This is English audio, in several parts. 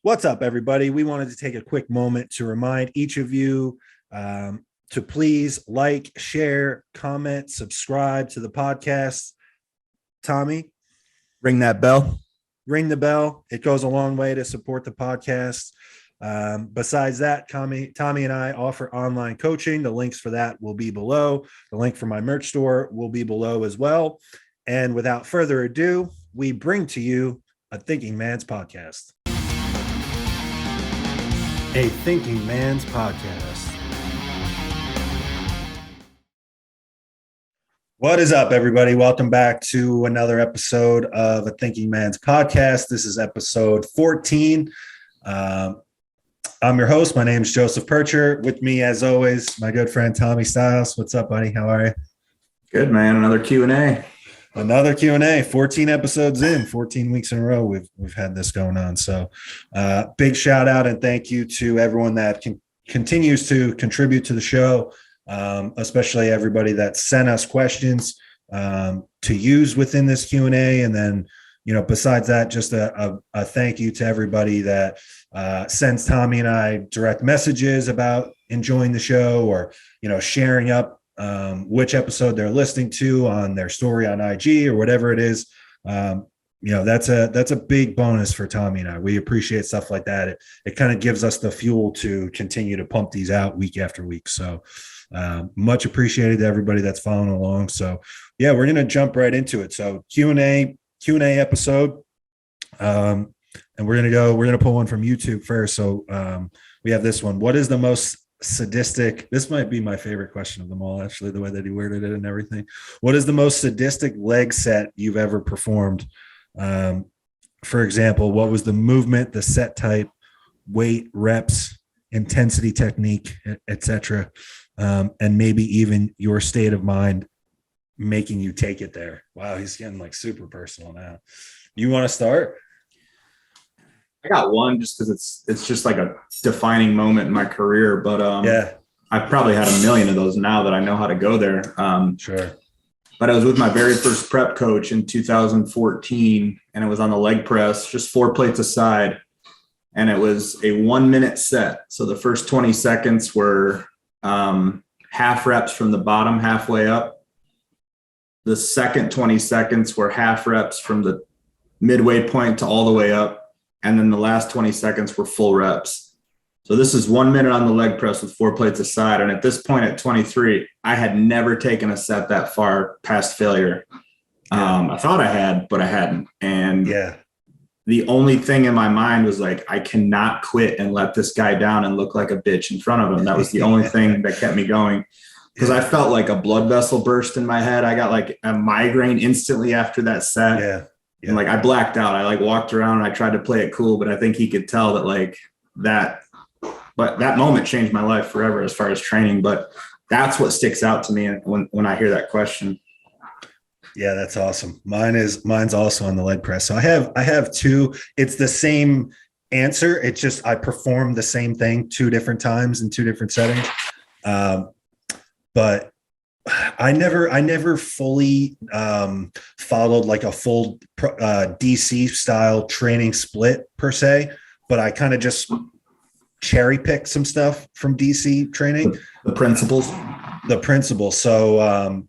What's up, everybody? We wanted to take a quick moment to remind each of you to please like, share, comment, subscribe to the podcast. Tommy, Ring that bell. ring the bell. It goes a long way to support the podcast. Besides that, Tommy and I offer online coaching. The links for that will be below. The link for my merch store will be below as well. And without further ado, we bring to you a Thinking Man's podcast. A Thinking Man's podcast. What is up, everybody? Welcome back to another episode of a Thinking Man's podcast. This is episode 14. I'm your host. My name is Joseph PIRCHER. With me, as always, my good friend Tommy Stiles. What's up, buddy? How are you? Good, man. Another Q&A. Another Q&A, 14 episodes in, 14 weeks in a row. We've had this going on. So big shout out and thank you to everyone that continues to contribute to the show, especially everybody that sent us questions to use within this Q&A. And then, besides that, just a thank you to everybody that sends Tommy and I direct messages about enjoying the show or, sharing up which episode they're listening to on their story on IG or whatever it is. That's a big bonus for Tommy and I. We appreciate stuff like that. It kind of gives us the fuel to continue to pump these out week after week. So much appreciated to everybody that's following along. So yeah, we're going to jump right into it. So Q&A episode. And we're going to pull one from YouTube first. So we have this one. What is the most sadistic? This might be my favorite question of them all, actually, the way that he worded it and everything. What is the most sadistic leg set you've ever performed? For example, what was the movement, the set type, weight, reps, intensity, technique, etc., and maybe even your state of mind making you take it there? Wow, he's getting like super personal now. You want to start? I got one just because it's just like a defining moment in my career. But yeah, I've probably had a million of those now that I know how to go there. Sure. But I was with my very first prep coach in 2014, and it was on the leg press, just 4 plates aside. And it was a 1 minute set. So the first 20 seconds were half reps from the bottom halfway up. The second 20 seconds were half reps from the midway point to all the way up. And then the last 20 seconds were full reps. So this is 1 minute on the leg press with 4 plates aside. And at this point at 23, I had never taken a set that far past failure. I thought I had, but I hadn't. And the only thing in my mind was like, I cannot quit and let this guy down and look like a bitch in front of him. That was the only thing that kept me going, because I felt like a blood vessel burst in my head. I got like a migraine instantly after that set. Yeah. And like I blacked out. I like walked around and I tried to play it cool, but I think he could tell that but that moment changed my life forever as far as training. But that's what sticks out to me when I hear that question. Yeah, that's awesome. Mine's also on the leg press. So I have two. It's the same answer. It's just I performed the same thing 2 different times in 2 different settings. But I never fully followed like a full DC style training split per se, but I kind of just cherry picked some stuff from DC training. The principles. So,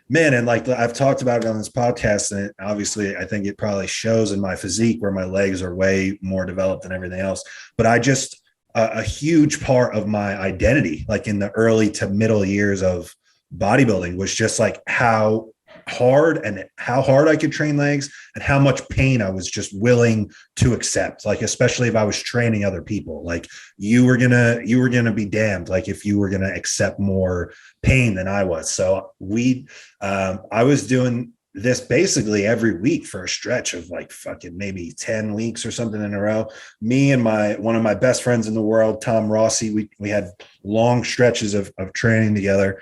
man, and like I've talked about it on this podcast, and obviously I think it probably shows in my physique where my legs are way more developed than everything else. But I just a huge part of my identity, like in the early to middle years of bodybuilding, was just like how hard I could train legs and how much pain I was just willing to accept. Like, especially if I was training other people, like you were gonna be damned. Like if you were going to accept more pain than I was. So I was doing this basically every week for a stretch of like fucking maybe 10 weeks or something in a row. Me and one of my best friends in the world, Tom Rossi, we had long stretches of training together.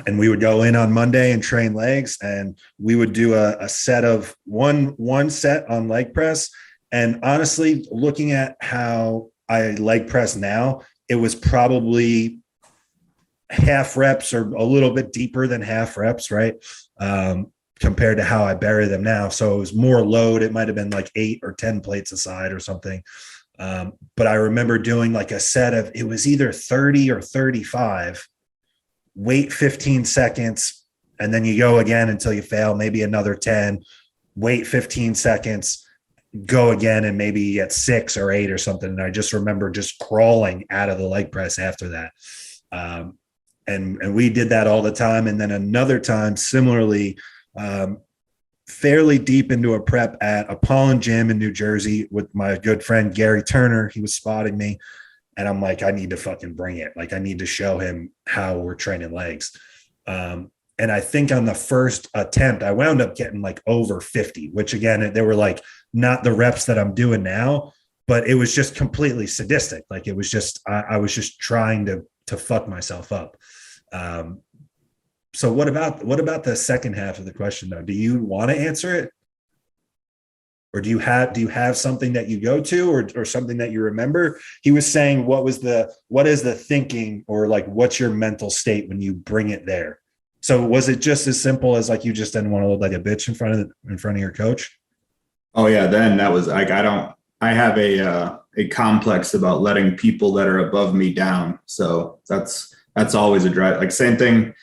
And we would go in on Monday and train legs, and we would do a set of one set on leg press. And honestly, looking at how I leg press now, it was probably half reps or a little bit deeper than half reps, right? compared to how I bury them now. So it was more load. It might've been like 8 or 10 plates aside or something. But I remember doing like a set of, it was either 30 or 35, wait 15 seconds, and then you go again until you fail, maybe another 10, wait 15 seconds, go again, and maybe you get 6 or 8 or something. And I just remember just crawling out of the leg press after that. And we did that all the time. And then another time, similarly, fairly deep into a prep at Apollon Gym in New Jersey with my good friend Gary Turner. He was spotting me, and I'm like, I need to fucking bring it. Like, I need to show him how we're training legs. And I think on the first attempt, I wound up getting like over 50, which again, they were like not the reps that I'm doing now, but it was just completely sadistic. Like, it was just, I was just trying to fuck myself up. So what about the second half of the question though? Do you want to answer it? Or do you have something that you go to, or something that you remember? He was saying, what is the thinking, or like, what's your mental state when you bring it there? So was it just as simple as like, you just didn't want to look like a bitch in front of your coach? Oh yeah. Then that was like, I have a complex about letting people that are above me down. So that's always a drive. Like, same thing.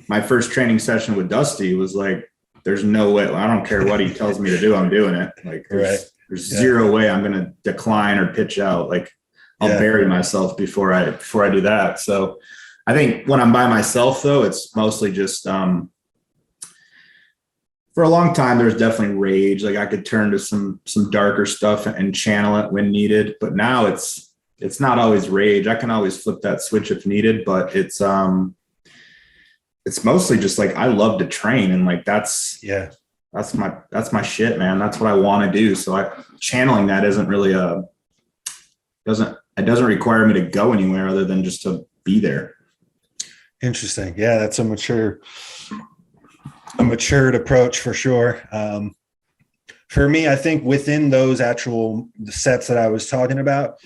My first training session with Dusty was like, there's no way. I don't care what he tells me to do. I'm doing it. Like, there's zero way I'm going to decline or pitch out. Like, I'll bury myself before I do that. So I think when I'm by myself though, it's mostly just, for a long time, there's definitely rage. Like, I could turn to some darker stuff and channel it when needed, but now it's not always rage. I can always flip that switch if needed, but it's mostly just like, I love to train, and like, that's my shit, man. That's what I want to do. So channeling that isn't really doesn't require me to go anywhere other than just to be there. Interesting. Yeah. That's a matured approach for sure. For me, I think within those actual sets that I was talking about,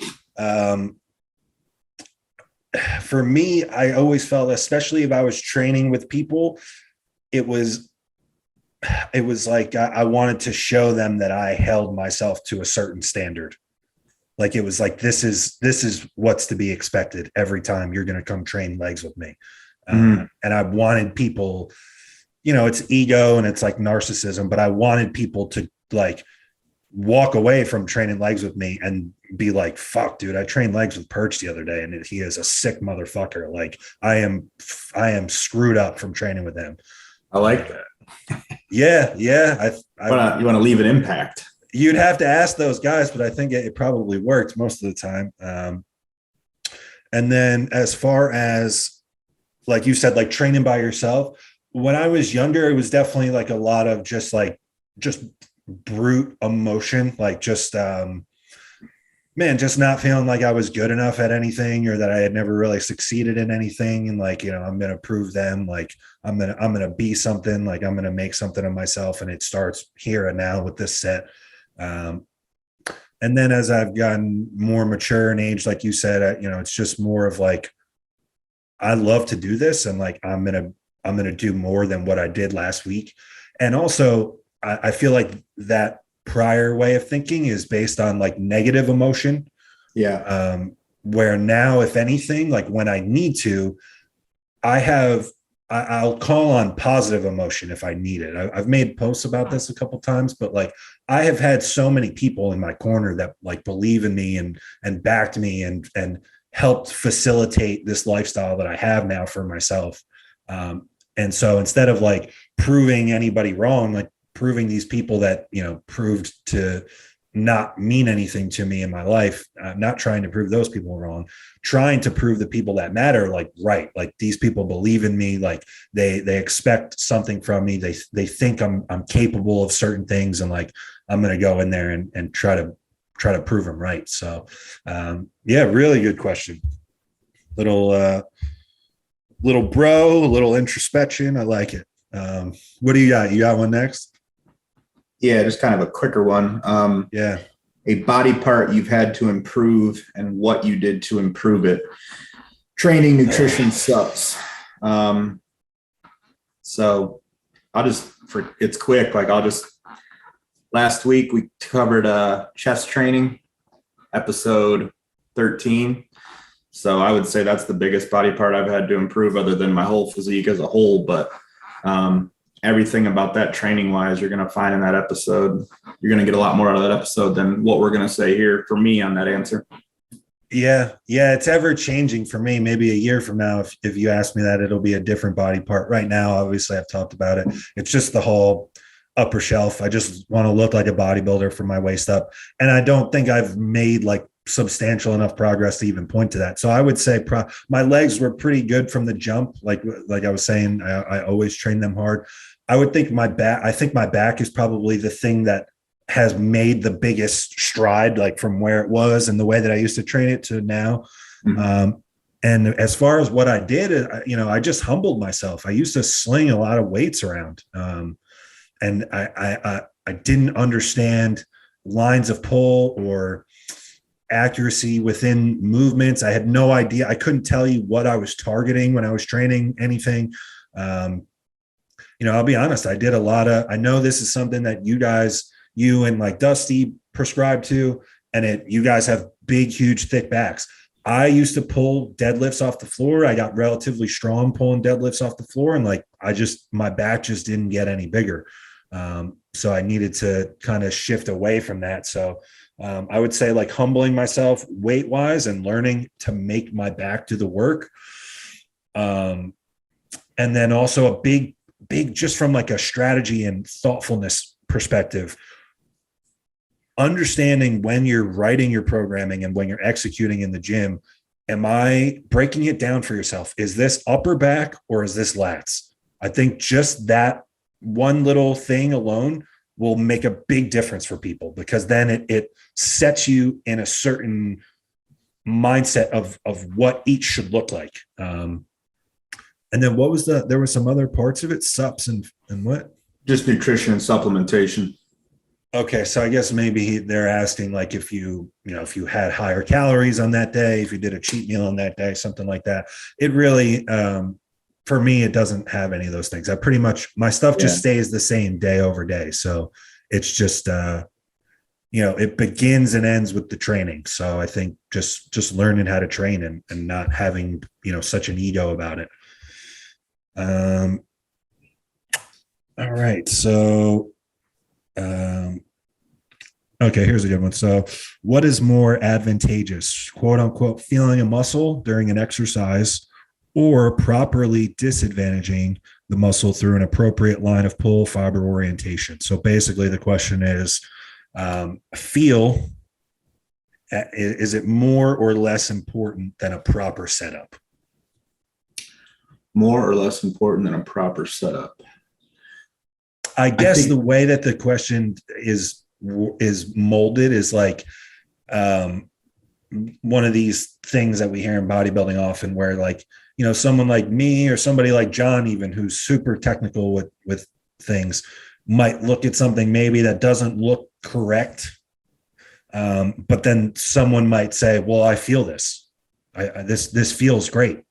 for me, I always felt, especially if I was training with people, it was like I wanted to show them that I held myself to a certain standard. Like, it was like, this is what's to be expected every time you're going to come train legs with me. And I wanted people, it's ego and it's like narcissism, but I wanted people to like walk away from training legs with me and be like, fuck, dude, I trained legs with Perch the other day, and he is a sick motherfucker. Like, I am screwed up from training with him. I like that. Yeah. You want to leave an impact. You'd have to ask those guys, but I think it probably worked most of the time. And then as far as, like you said, like training by yourself, when I was younger, it was definitely like a lot of just brute emotion, like just not feeling like I was good enough at anything, or that I had never really succeeded in anything. And like, I'm going to prove them, like I'm going to be something, like I'm going to make something of myself. And it starts here and now with this set. And then as I've gotten more mature in age, like you said, it's just more of like, I love to do this. And like, I'm going to do more than what I did last week. And also I feel like that prior way of thinking is based on like negative emotion. Yeah. Where now, if anything, like when I need to, I'll call on positive emotion if I need it. I've made posts about this a couple of times, but like, I have had so many people in my corner that like believe in me and backed me and helped facilitate this lifestyle that I have now for myself. And so instead of like proving anybody wrong, like proving these people that, proved to not mean anything to me in my life, not trying to prove those people wrong, trying to prove the people that matter, like, right. Like, these people believe in me. Like they expect something from me. They think I'm capable of certain things. And like, I'm going to go in there and try to prove them right. So really good question. Little bro, a little introspection. I like it. What do you got? You got one next? Yeah, just kind of a quicker one. A body part you've had to improve and what you did to improve it. Training, nutrition sucks. So it's quick. Like last week we covered chest training, episode 13. So I would say that's the biggest body part I've had to improve, other than my whole physique as a whole. But everything about that training wise, you're going to find in that episode. You're going to get a lot more out of that episode than what we're going to say here for me on that answer. Yeah. It's ever changing for me. Maybe a year from now, if you ask me that, it'll be a different body part. Right now, obviously, I've talked about it. It's just the whole upper shelf. I just want to look like a bodybuilder from my waist up. And I don't think I've made like substantial enough progress to even point to that. So I would say my legs were pretty good from the jump. Like I was saying, I always train them hard. I would think my back is probably the thing that has made the biggest stride, like from where it was and the way that I used to train it to now. Mm-hmm. And as far as what I did, I just humbled myself. I used to sling a lot of weights around. And I didn't understand lines of pull or accuracy within movements. I had no idea. I couldn't tell you what I was targeting when I was training anything. I'll be honest. I did I know this is something that you and like Dusty prescribe to, and you guys have big, huge, thick backs. I used to pull deadlifts off the floor. I got relatively strong pulling deadlifts off the floor. And like, my back just didn't get any bigger. So I needed to kind of shift away from that. So I would say like humbling myself weight wise and learning to make my back do the work. And then also a big, just from like a strategy and thoughtfulness perspective, understanding when you're writing your programming and when you're executing in the gym, am I breaking it down for yourself? Is this upper back or is this lats? I think just that one little thing alone will make a big difference for people, because then it sets you in a certain mindset of what each should look like. And then there were some other parts of it, sups and what? Just nutrition and supplementation. Okay. So I guess maybe they're asking like if you had higher calories on that day, if you did a cheat meal on that day, something like that. It really, for me, it doesn't have any of those things. My stuff just stays the same day over day. So it's just, it begins and ends with the training. So I think just learning how to train and not having, such an ego about it. All right. So, okay, here's a good one. So what is more advantageous, quote unquote, feeling a muscle during an exercise or properly disadvantaging the muscle through an appropriate line of pull fiber orientation? So basically the question is, is it more or less important than a proper setup? More or less important than a proper setup? I guess the way that the question is molded is like one of these things that we hear in bodybuilding often, where like, someone like me or somebody like John, even who's super technical with things, might look at something maybe that doesn't look correct. But then someone might say, well, I feel this. This feels great.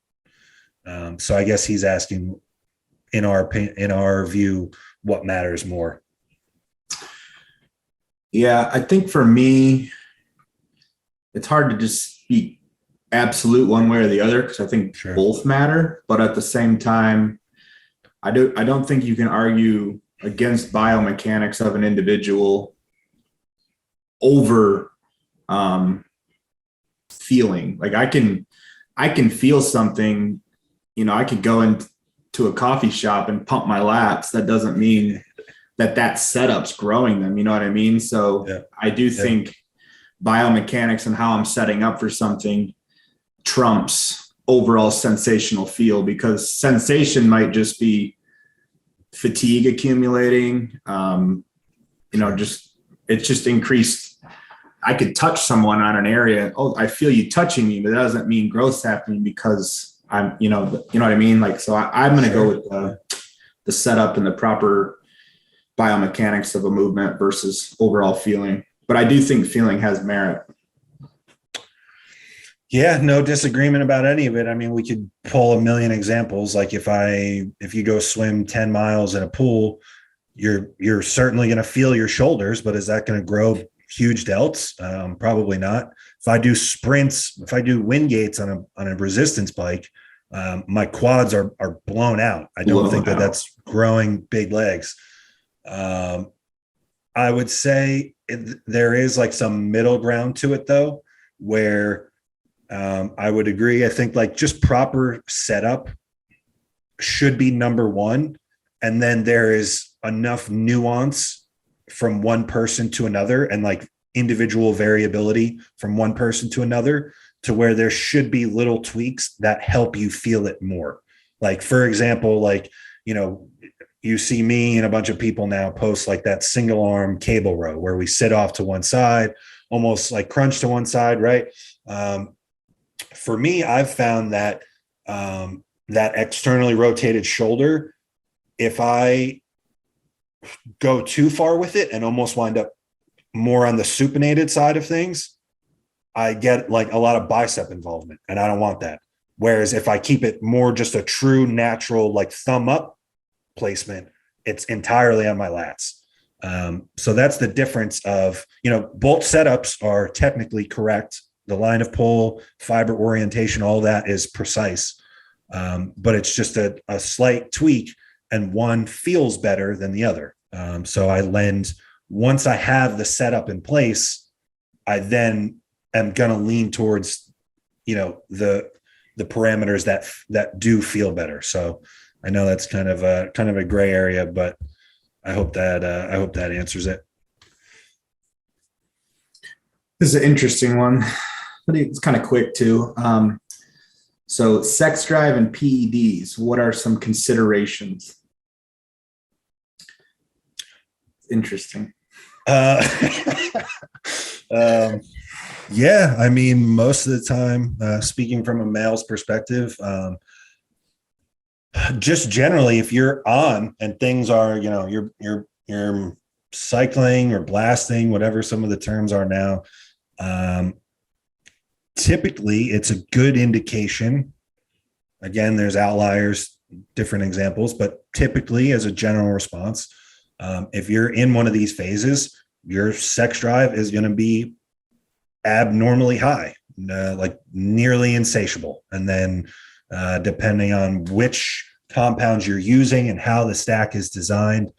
So I guess he's asking, in our view, what matters more. Yeah, I think for me, it's hard to just speak absolute one way or the other, because I think both matter. But at the same time, I don't think you can argue against biomechanics of an individual over feeling. Like I can feel something. I could go into a coffee shop and pump my lats. That doesn't mean that setup's growing them. You know what I mean? So I do think biomechanics and how I'm setting up for something trumps overall sensational feel, because sensation might just be fatigue accumulating. It's just increased. I could touch someone on an area. Oh, I feel you touching me, but that doesn't mean growth's happening because I'm, you know what I mean? Like, so I'm going to go with the setup and the proper biomechanics of a movement versus overall feeling. But I do think feeling has merit. Yeah, no disagreement about any of it. I mean, we could pull a million examples. Like if you go swim 10 miles in a pool, you're certainly going to feel your shoulders, but is that going to grow huge delts? Probably not. If I do sprints, if I do wind gates on a resistance bike, my quads are blown out. I don't think that's growing big legs. I would say there is like some middle ground to it though, where I would agree. I think like just proper setup should be number one. And then there is enough nuance from one person to another and like individual variability from one person to another to where there should be little tweaks that help you feel it more. Like, for example, like, you see me and a bunch of people now post like that single arm cable row where we sit off to one side, almost like crunch to one side. Right. For me, I've found that that externally rotated shoulder, if I go too far with it and almost wind up more on the supinated side of things, I get like a lot of bicep involvement and I don't want that. Whereas if I keep it more just a true natural, like thumb up placement, it's entirely on my lats. So that's the difference of, both setups are technically correct. The line of pull, fiber orientation, all that is precise. But it's just a slight tweak and one feels better than the other. So once I have the setup in place, I then am going to lean towards, the parameters that do feel better. So I know that's kind of a gray area, but I hope that answers it. This is an interesting one, but it's kind of quick too. So sex drive and PEDs, what are some considerations? Interesting. Yeah, I mean, most of the time, speaking from a male's perspective, just generally, if you're on and things are, you're cycling or blasting, whatever some of the terms are now, typically it's a good indication. Again, there's outliers, different examples, but typically as a general response, if you're in one of these phases, your sex drive is going to be abnormally high, like nearly insatiable. And then depending on which compounds you're using and how the stack is designed,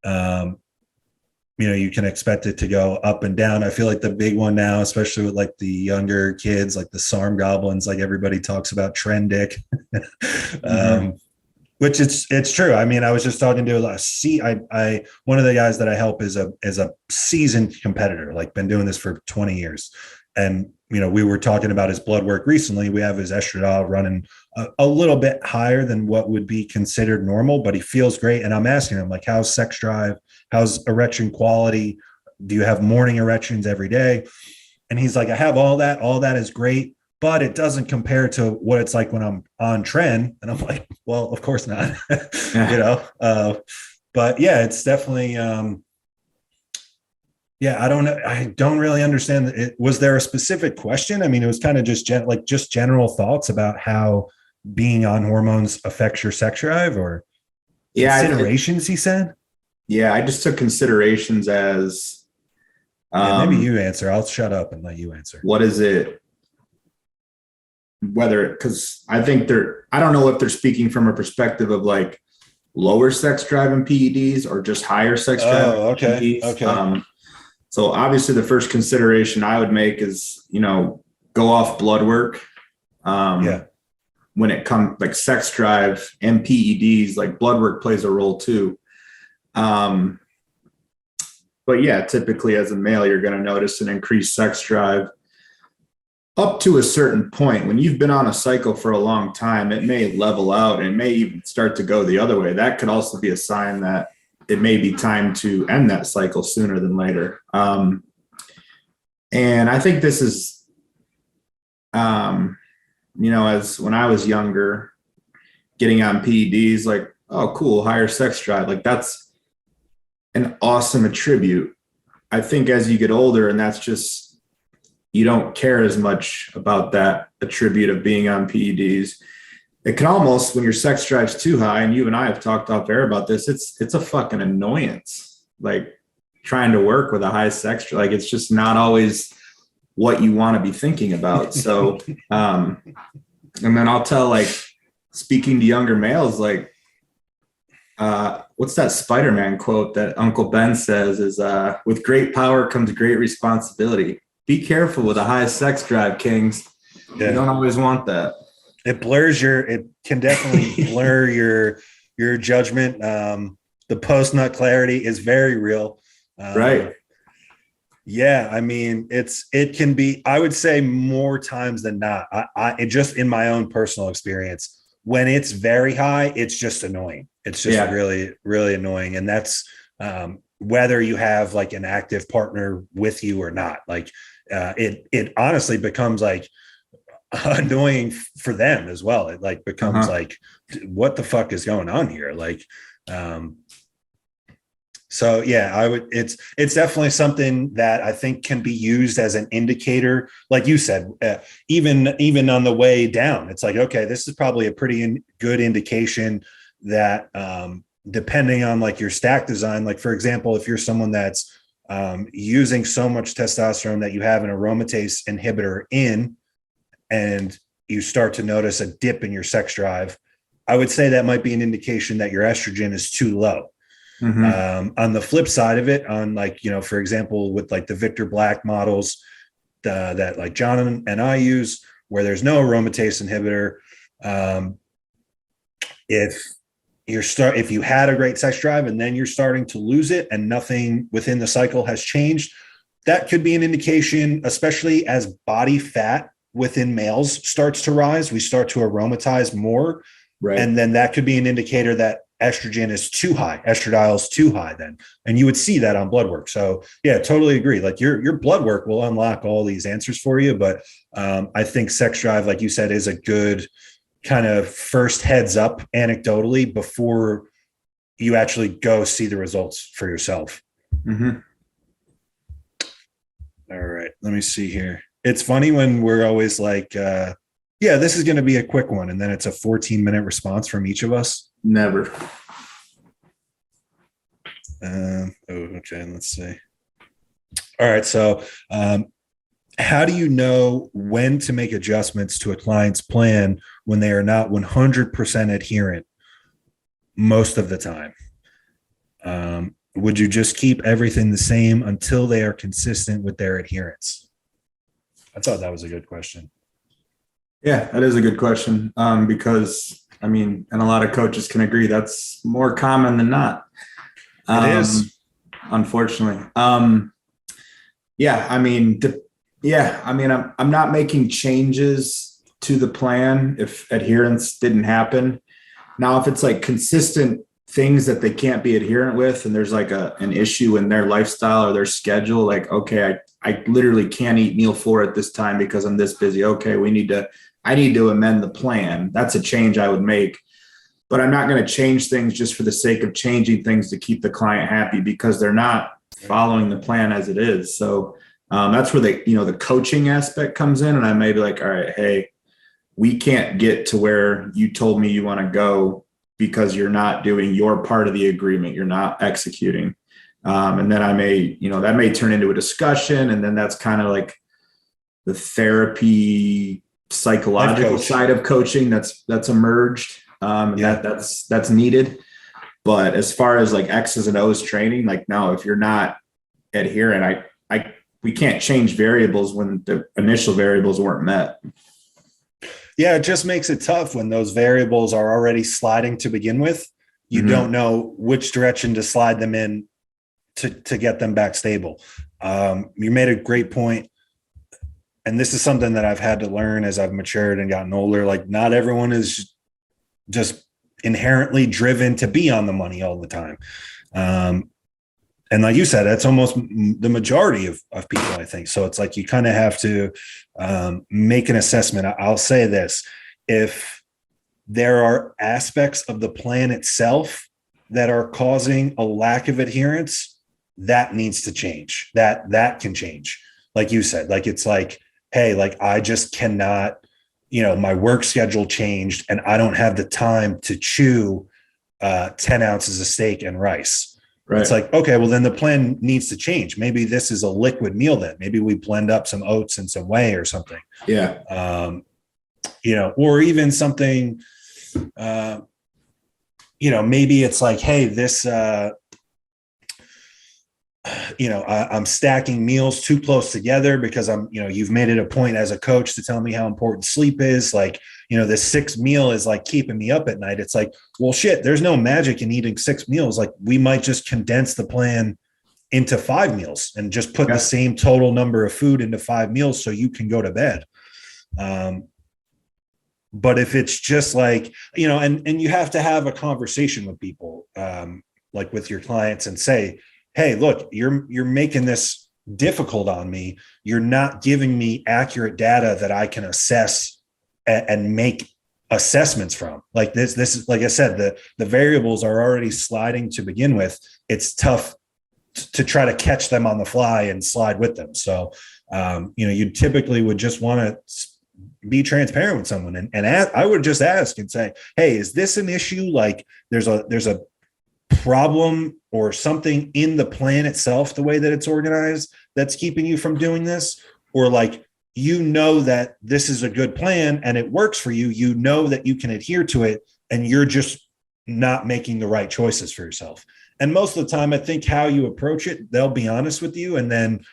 you can expect it to go up and down. I feel like the big one now, especially with like the younger kids, like the SARM goblins, like everybody talks about trend dick, which it's true. I mean, I was just talking to one of the guys that I help is a seasoned competitor, like been doing this for 20 years. And, we were talking about his blood work recently. We have his estradiol running a little bit higher than what would be considered normal, but he feels great. And I'm asking him like, how's sex drive? How's erection quality? Do you have morning erections every day? And he's like, I have all that. All that is great, but it doesn't compare to what it's like when I'm on trend. And I'm like, well, of course not, but yeah, it's definitely, I don't know. I don't really understand it. Was there a specific question? I mean, it was kind of just general thoughts about how being on hormones affects your sex drive or considerations, he said. Yeah, I just took considerations as maybe you answer. I'll shut up and let you answer. What is it? Because I think I don't know if they're speaking from a perspective of like lower sex drive and PEDs or just higher sex drive. Oh, okay. PEDs. Okay. So obviously the first consideration I would make is, go off blood work. When it comes like sex drive and PEDs, like blood work plays a role too. But yeah, typically as a male, you're going to notice an increased sex drive up to a certain point. When you've been on a cycle for a long time, it may level out and it may even start to go the other way. That could also be a sign that it may be time to end that cycle sooner than later. And I think this is, as when I was younger, getting on PEDs, like, oh, cool, higher sex drive. Like that's an awesome attribute. I think as you get older, and that's just you don't care as much about that attribute of being on PEDs. It can almost, when your sex drive's too high, and you and I have talked off air about this, it's a fucking annoyance. Like trying to work with a high sex drive, like it's just not always what you want to be thinking about. So, and then I'll tell, like, speaking to younger males, like, what's that Spider-Man quote that Uncle Ben says is, with great power comes great responsibility. Be careful with a high sex drive, kings. You don't always want that. It can definitely blur your judgment. The post-nut clarity is very real. Right. Yeah. I mean, it can be, I would say more times than not, I just in my own personal experience, when it's very high, it's just annoying. It's just really, really annoying. And that's, whether you have like an active partner with you or not, like, it honestly becomes like annoying for them as well. It like becomes like, what the fuck is going on here? Like, so yeah, it's definitely something that I think can be used as an indicator. Like you said, even on the way down, it's like, okay, this is probably a pretty good indication that, depending on like your stack design, like for example, if you're someone that's, using so much testosterone that you have an aromatase inhibitor in, and you start to notice a dip in your sex drive, I would say that might be an indication that your estrogen is too low. On the flip side of it, on like, you know, for example, with like the Victor Black models that like John and I use, where there's no aromatase inhibitor, if you had a great sex drive and then you're starting to lose it and nothing within the cycle has changed, that could be an indication, especially as body fat within males starts to rise, we start to aromatize more. Right. And then that could be an indicator that estrogen is too high, estradiol is too high then. And you would see that on blood work. So yeah, totally agree. Like your blood work will unlock all these answers for you. But I think sex drive, like you said, is a good kind of first heads up anecdotally before you actually go see the results for yourself. All right, let me see here. It's funny when we're always like, yeah, this is going to be a quick one. And then it's a 14-minute response from each of us. Never. Okay, let's see. All right. So how do you know when to make adjustments to a client's plan when they are not 100% adherent most of the time? Would you just keep everything the same until they are consistent with their adherence? I thought that was a good question. Yeah, that is a good question. Because I mean, and a lot of coaches can agree that's more common than not. It is, unfortunately. Yeah, I mean, I'm not making changes to the plan if adherence didn't happen. Now, if it's like consistent things that they can't be adherent with, and there's like an issue in their lifestyle or their schedule, like, okay, I literally can't eat meal 4 at this time because I'm this busy. Okay, I need to amend the plan. That's a change I would make, but I'm not going to change things just for the sake of changing things to keep the client happy because they're not following the plan as it is. So that's where the coaching aspect comes in. And I may be like, all right, hey, we can't get to where you told me you want to go because you're not doing your part of the agreement. You're not executing. And then that may turn into a discussion. And then that's kind of like the therapy psychological side of coaching that's emerged. That's needed. But as far as like X's and O's training, like, no, if you're not adherent, we can't change variables when the initial variables weren't met. Yeah, it just makes it tough when those variables are already sliding to begin with. You don't know which direction to slide them in to get them back stable. You made a great point. And this is something that I've had to learn as I've matured and gotten older. Like, not everyone is just inherently driven to be on the money all the time. And like you said, that's almost the majority of people, I think. So it's like you kind of have to make an assessment. I'll say this: if there are aspects of the plan itself that are causing a lack of adherence, that needs to change. That can change. like you said, like, it's like, hey, like, I just cannot, my work schedule changed and I don't have the time to chew 10 ounces of steak and rice. Right. It's like, okay, well then the plan needs to change. Maybe this is a liquid meal then. Maybe we blend up some oats and some whey or something. Yeah. Or even something, maybe it's like, hey, this, I'm stacking meals too close together because you've made it a point as a coach to tell me how important sleep is. Like, this 6 meal is like keeping me up at night. It's like, well, shit, there's no magic in eating 6 meals. Like, we might just condense the plan into 5 meals and just put the same total number of food into 5 meals so you can go to bed. But if it's just like, and you have to have a conversation with people, like with your clients, and say, hey, look, you're making this difficult on me. You're not giving me accurate data that I can assess and make assessments from. Like this is, like I said, the variables are already sliding to begin with. It's tough to try to catch them on the fly and slide with them. So, you typically would just want to be transparent with someone and I would just ask and say, hey, is this an issue? Like there's a problem or something in the plan itself, the way that it's organized, that's keeping you from doing this? Or like, that this is a good plan and it works for you, that you can adhere to it, and you're just not making the right choices for yourself. And most of the time, I think how you approach it, they'll be honest with you, and then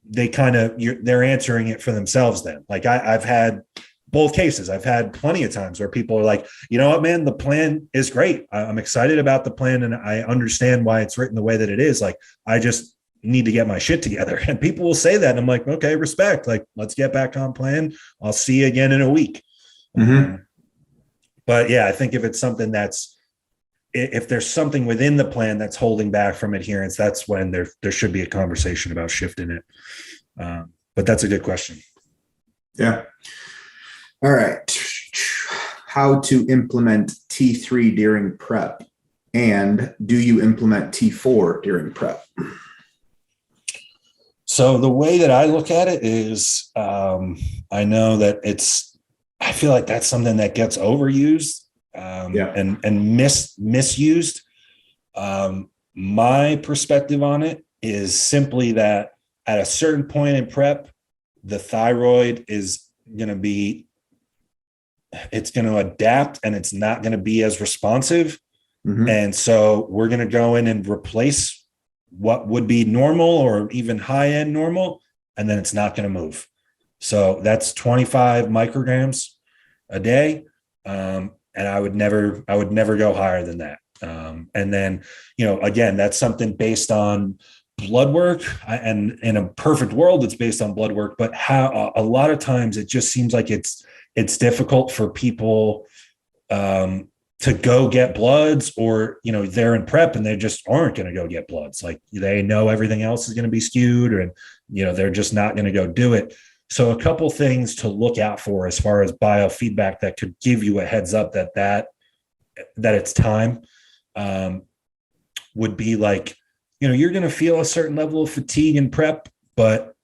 they're answering it for themselves then. Like I've had both cases. I've had plenty of times where people are like, you know what, man, the plan is great. I'm excited about the plan and I understand why it's written the way that it is. Like, I just need to get my shit together. And people will say that. And I'm like, okay, respect. Like, let's get back on plan. I'll see you again in a week. Mm-hmm. But yeah, I think if it's something if there's something within the plan that's holding back from adherence, that's when there should be a conversation about shifting it. But that's a good question. Yeah. All right. How to implement T3 during prep, and do you implement T4 during prep? So the way that I look at it is, I know that I feel like that's something that gets overused and misused. My perspective on it is simply that at a certain point in prep, the thyroid is going to adapt and it's not going to be as responsive. Mm-hmm. And so we're going to go in and replace what would be normal or even high end normal. And then it's not going to move. So that's 25 micrograms a day. And I would never go higher than that. And then, again, that's something based on blood work, and in a perfect world, it's based on blood work, but how a lot of times it just seems like it's difficult for people to go get bloods, or they're in prep and they just aren't going to go get bloods. Like, they know everything else is going to be skewed, and they're just not going to go do it. So a couple things to look out for as far as biofeedback that could give you a heads up that it's time, would be like, you're going to feel a certain level of fatigue in prep, but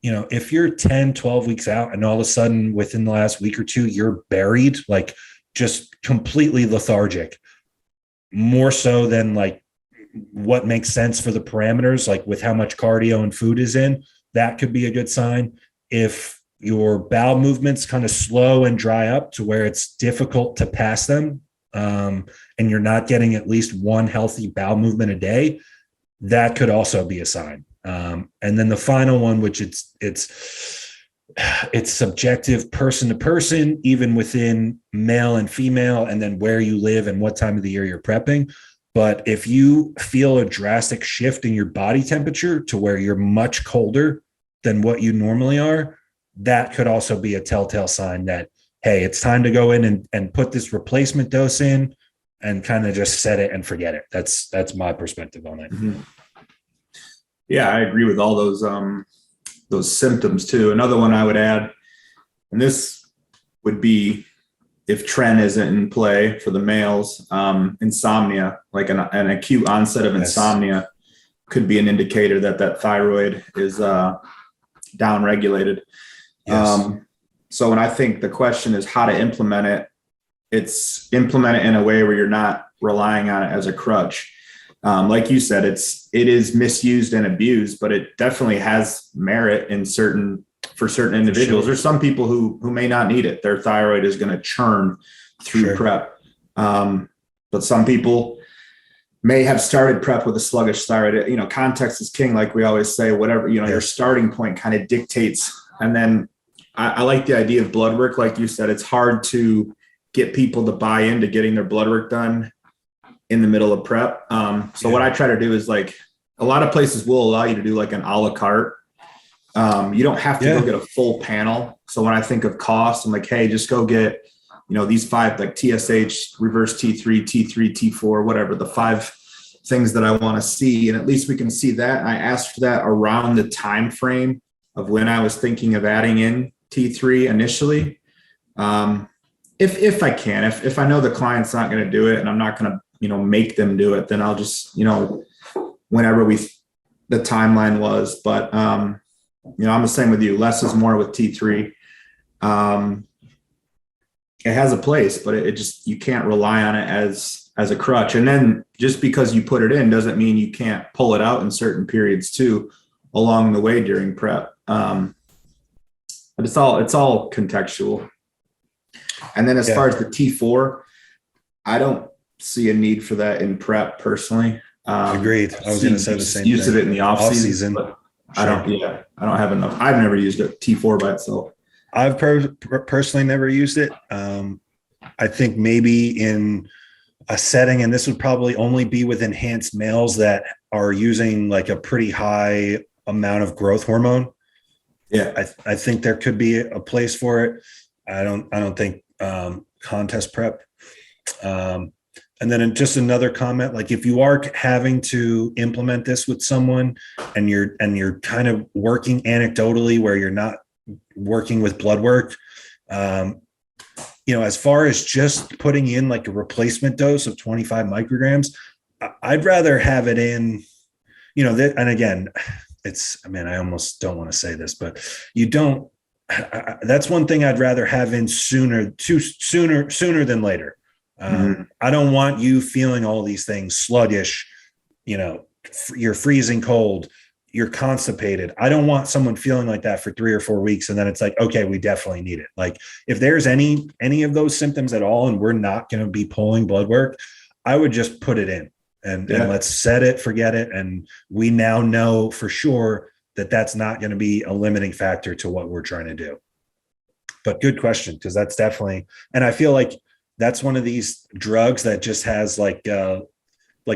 if you're 10, 12 weeks out and all of a sudden within the last week or two, you're buried, like just completely lethargic, more so than like what makes sense for the parameters, like with how much cardio and food is in, that could be a good sign. If your bowel movements kind of slow and dry up to where it's difficult to pass them, and you're not getting at least one healthy bowel movement a day, that could also be a sign. And then the final one, which it's subjective person to person, even within male and female, and then where you live and what time of the year you're prepping. But if you feel a drastic shift in your body temperature to where you're much colder than what you normally are, that could also be a telltale sign that, hey, it's time to go in and put this replacement dose in and kind of just set it and forget it. That's my perspective on it. Mm-hmm. Yeah, I agree with all those symptoms too. Another one I would add, and this would be if tren isn't in play for the males, insomnia, like an acute onset of insomnia could be an indicator that thyroid is down regulated. Yes. So when I think the question is how to implement it, it's implement it in a way where you're not relying on it as a crutch. Like you said, it is misused and abused, but it definitely has merit for certain individuals. Sure. There's some people who may not need it. Their thyroid is going to churn through Sure. prep. But some people may have started prep with a sluggish thyroid. You know, context is king, like we always say. Whatever, you know, your starting point kind of dictates. And then I like the idea of blood work. Like you said, it's hard to get people to buy into getting their blood work done in the middle of prep. So what I try to do is, like, a lot of places will allow you to do like an a la carte. You don't have to go get a full panel. So when I think of cost, I'm like, hey, just go get, you know, these 5, like TSH, reverse T3, T3, T4, whatever, the 5 things that I want to see. And at least we can see that. And I asked for that around the time frame of when I was thinking of adding in T3 initially. If I can, if I know the client's not going to do it and I'm not going to, you know, make them do it, then I'll just, you know, whenever the timeline was. But, you know, I'm the same with you. Less is more with T3. It has a place, but it just, you can't rely on it as a crutch. And then just because you put it in doesn't mean you can't pull it out in certain periods too, along the way during prep. But it's all contextual. And then as far as the T4, I don't see a need for that in prep personally. Agreed. I was going to say the same use thing. It in the off season. But sure. I don't have enough. I've never used a T4 by itself. I've personally never used it. I think maybe in a setting, and this would probably only be with enhanced males that are using like a pretty high amount of growth hormone. Yeah. I think there could be a place for it. I don't think contest prep. And then just another comment, like if you are having to implement this with someone and you're kind of working anecdotally where you're not working with blood work, you know, as far as just putting in like a replacement dose of 25 micrograms, I'd rather have it in, you know, and again, I almost don't want to say this, but that's one thing I'd rather have in sooner than later. I don't want you feeling all these things, sluggish, you know, you're freezing cold, you're constipated. I don't want someone feeling like that for 3 or 4 weeks. And then it's like, okay, we definitely need it. Like if there's any of those symptoms at all, and we're not going to be pulling blood work, I would just put it in and let's set it, forget it. And we now know for sure that that's not going to be a limiting factor to what we're trying to do. But good question. Cause that's definitely, and I feel like that's one of these drugs that just has like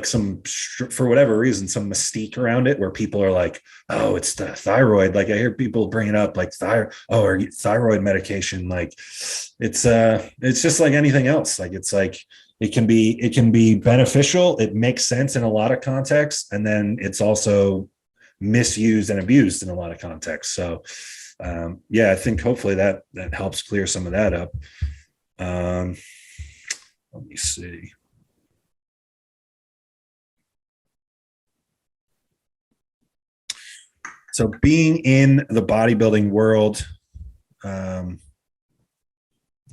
some, for whatever reason, some mystique around it where people are like, oh, it's the thyroid. Like I hear people bring it up like or thyroid medication. Like it's just like anything else. Like it's like, it can be beneficial. It makes sense in a lot of contexts. And then it's also misused and abused in a lot of contexts. So I think hopefully that helps clear some of that up. Let me see. So being in the bodybuilding world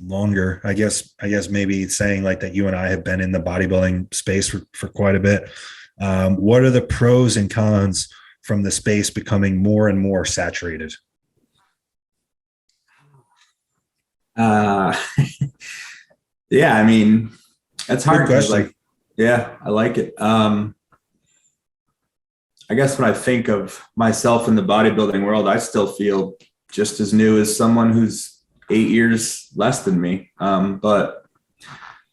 longer, I guess maybe saying like that you and I have been in the bodybuilding space for quite a bit. What are the pros and cons from the space becoming more and more saturated? Yeah, I mean, that's hard. Good question. Like, yeah, I like it. I guess when I think of myself in the bodybuilding world, I still feel just as new as someone who's 8 years less than me. But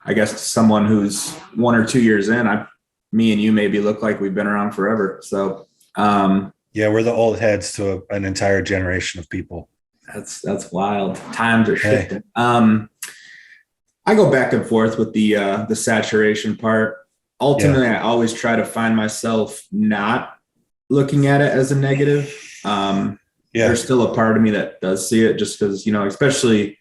I guess to someone who's 1 or 2 years in, me and you maybe look like we've been around forever. So, we're the old heads to an entire generation of people. That's wild. Times are shifting. I go back and forth with the saturation part. Ultimately, I always try to find myself not looking at it as a negative. There's still a part of me that does see it just because, you know, especially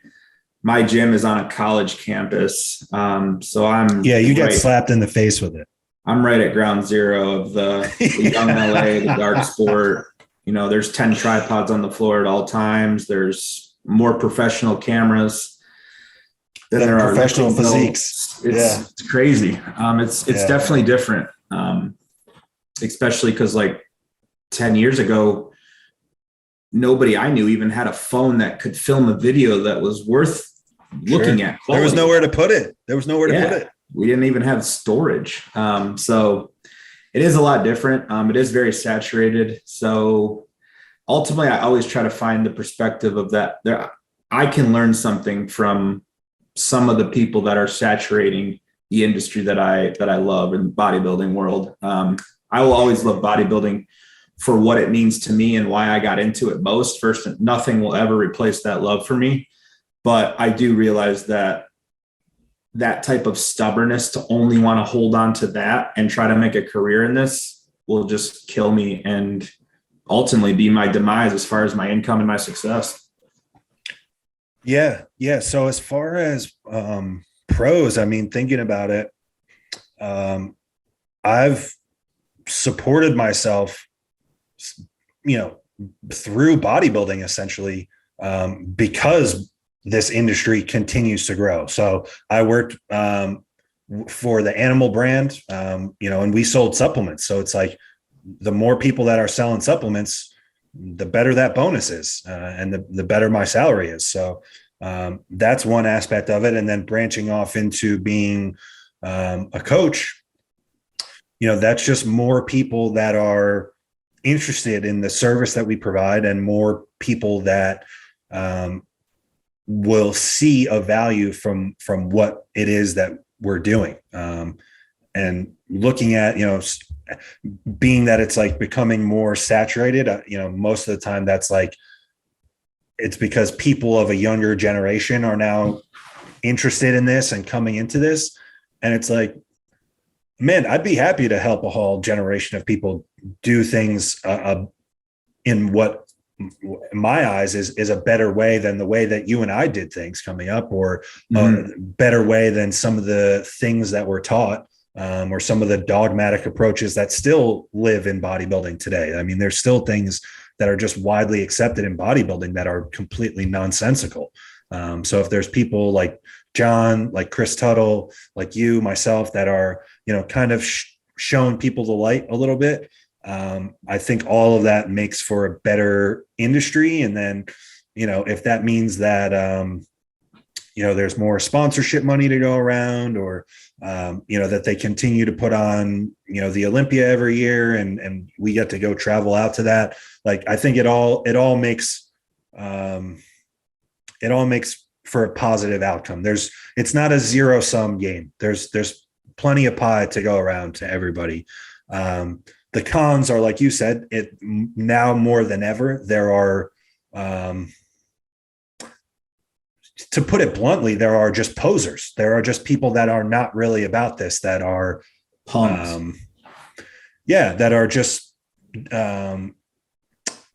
my gym is on a college campus. So I'm you get slapped in the face with it. I'm right at ground zero of the young LA, the dark sport. there's 10 tripods on the floor at all times. There's more professional cameras than there are professional lifting. physiques. It's crazy. It's definitely different. Especially because like 10 years ago, nobody I knew even had a phone that could film a video that was worth looking at. There was nowhere to put it. We didn't even have storage. So it is a lot different. It is very saturated. So ultimately, I always try to find the perspective of that. I can learn something from some of the people that are saturating the industry that I love in the bodybuilding world. I will always love bodybuilding for what it means to me and why I got into it most. First, nothing will ever replace that love for me. But I do realize that type of stubbornness to only want to hold on to that and try to make a career in this will just kill me and ultimately be my demise as far as my income and my success. Yeah. So as far as pros, I mean, thinking about it, I've supported myself, through bodybuilding essentially, because this industry continues to grow. So I worked for the animal brand, and we sold supplements. So it's like the more people that are selling supplements, the better that bonus is, and the better my salary is. So that's one aspect of it. And then branching off into being a coach, that's just more people that are interested in the service that we provide and more people that will see a value from what it is that we're doing. And looking at, being that it's like becoming more saturated, most of the time that's like, it's because people of a younger generation are now interested in this and coming into this. And it's like, man, I'd be happy to help a whole generation of people do things in what, in my eyes, is a better way than the way that you and I did things coming up, or a better way than some of the things that were taught, or some of the dogmatic approaches that still live in bodybuilding today. I mean, there's still things that are just widely accepted in bodybuilding that are completely nonsensical. So if there's people like John, like Chris Tuttle, like you, myself, that are, kind of showing people the light a little bit, I think all of that makes for a better industry. And then, if that means that, there's more sponsorship money to go around, or, that they continue to put on, the Olympia every year, and we get to go travel out to that. Like, I think it all makes for a positive outcome. It's not a zero sum game. There's plenty of pie to go around to everybody. The cons are, like you said, it now more than ever, there are, to put it bluntly, there are just posers. There are just people that are not really about this, that are punks. That are just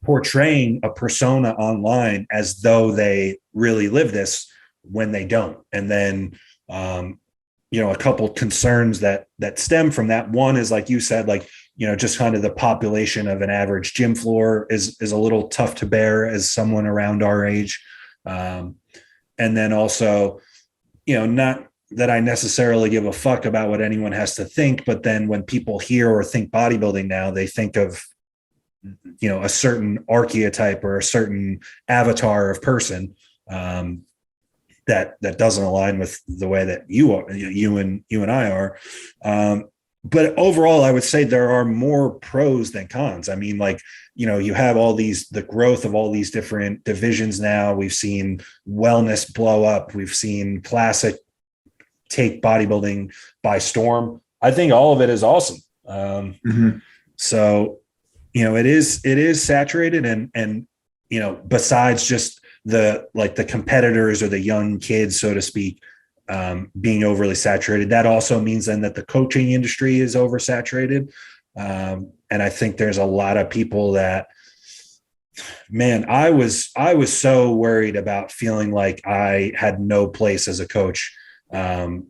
portraying a persona online as though they really live this when they don't. And then, a couple concerns that stem from that. One is, like you said, like, just kind of the population of an average gym floor is a little tough to bear as someone around our age. And then also, not that I necessarily give a fuck about what anyone has to think, but then when people hear or think bodybuilding now, they think of, a certain archetype or a certain avatar of person, that doesn't align with the way that you and I are. But overall, I would say there are more pros than cons. I mean, like, you have the growth of all these different divisions now. We've seen wellness blow up. We've seen classic take bodybuilding by storm. I think all of it is awesome. So, it is saturated, and besides just the competitors or the young kids, so to speak, being overly saturated, that also means then that the coaching industry is oversaturated. And I think there's a lot of people that, man, I was so worried about feeling like I had no place as a coach, and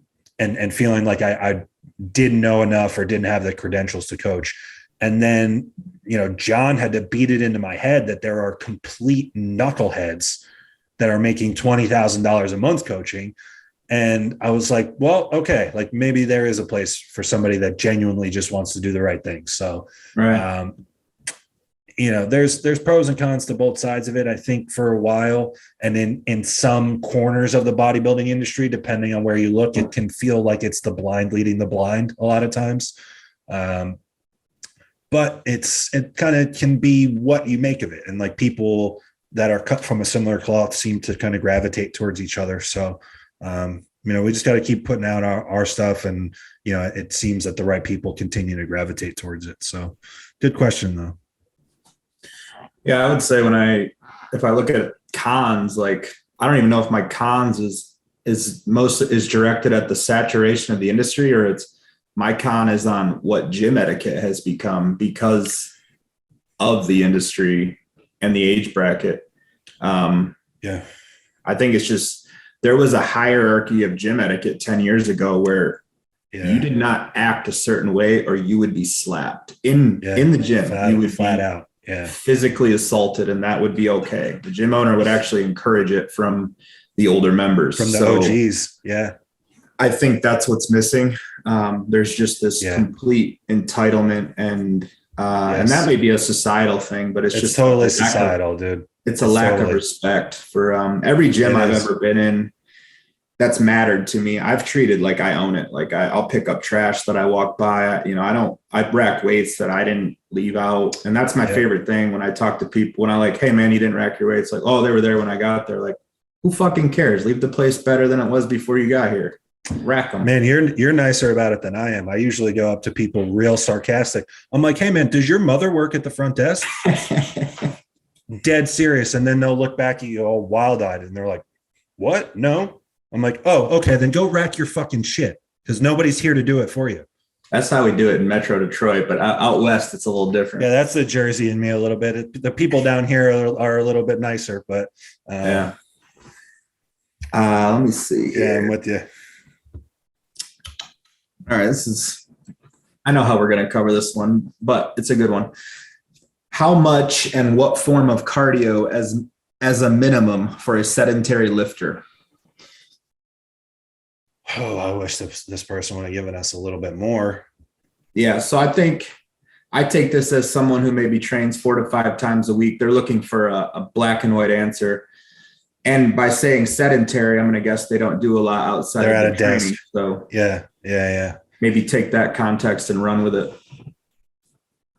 feeling like I didn't know enough or didn't have the credentials to coach. And then, John had to beat it into my head that there are complete knuckleheads that are making $20,000 a month coaching. And I was like, well, okay, like maybe there is a place for somebody that genuinely just wants to do the right thing. So, Right. there's pros and cons to both sides of it. I think for a while, and in some corners of the bodybuilding industry, depending on where you look, it can feel like it's the blind leading the blind a lot of times. But it kind of can be what you make of it. And like people that are cut from a similar cloth seem to kind of gravitate towards each other. So, we just got to keep putting out our stuff, and it seems that the right people continue to gravitate towards it. So, good question though. Yeah, I would say if I look at cons, like I don't even know if my cons is directed at the saturation of the industry, or my con is on what gym etiquette has become because of the industry and the age bracket. Yeah, I think it's just, there was a hierarchy of gym etiquette 10 years ago where you did not act a certain way or you would be slapped in the gym. You would flat out physically assaulted, and that would be okay. The gym owner would actually encourage it from the older members, from the OGs. Yeah. I think that's what's missing. There's just this complete entitlement, and that may be a societal thing, but it's just totally societal, dude. It's a lack of respect for every gym I've ever been in. That's mattered to me. I've treated like I own it. Like I'll pick up trash that I walk by. I rack weights that I didn't leave out. And that's my favorite thing when I talk to people, when I like, hey man, you didn't rack your weights. Like, oh, they were there when I got there. Like, who fucking cares? Leave the place better than it was before you got here. Rack them. Man, you're nicer about it than I am. I usually go up to people real sarcastic. I'm like, hey man, does your mother work at the front desk? Dead serious. And then they'll look back at you all wild-eyed and they're like, what? No. I'm like, oh, okay, then go rack your fucking shit, because nobody's here to do it for you. That's how we do it in Metro Detroit, but out west, it's a little different. Yeah, that's the Jersey in me a little bit. The people down here are a little bit nicer, but yeah. Let me see. Yeah, I'm with you. All right, I know how we're going to cover this one, but it's a good one. How much and what form of cardio as a minimum for a sedentary lifter? Oh, I wish this person would have given us a little bit more. Yeah, so I think I take this as someone who maybe trains 4 to 5 times a week. They're looking for a black and white answer. And by saying sedentary, I'm going to guess they don't do a lot outside They're of at a training. desk. So yeah. Maybe take that context and run with it.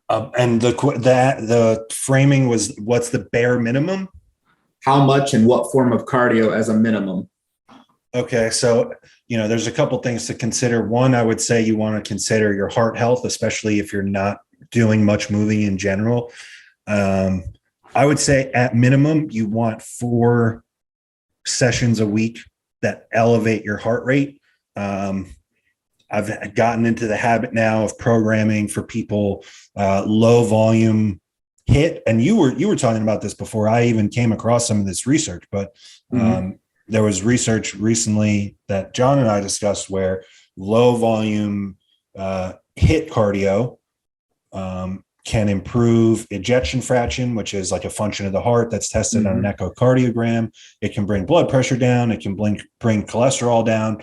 And the framing was, what's the bare minimum? How much and what form of cardio as a minimum? Okay, so there's a couple things to consider. One, I would say you want to consider your heart health, especially if you're not doing much moving in general. I would say at minimum, you want 4 sessions a week that elevate your heart rate. I've gotten into the habit now of programming for people low volume HIIT, and you were talking about this before I even came across some of this research, but there was research recently that John and I discussed where low volume HIIT cardio can improve ejection fraction, which is like a function of the heart that's tested on an echocardiogram. It can bring blood pressure down. It can bring cholesterol down.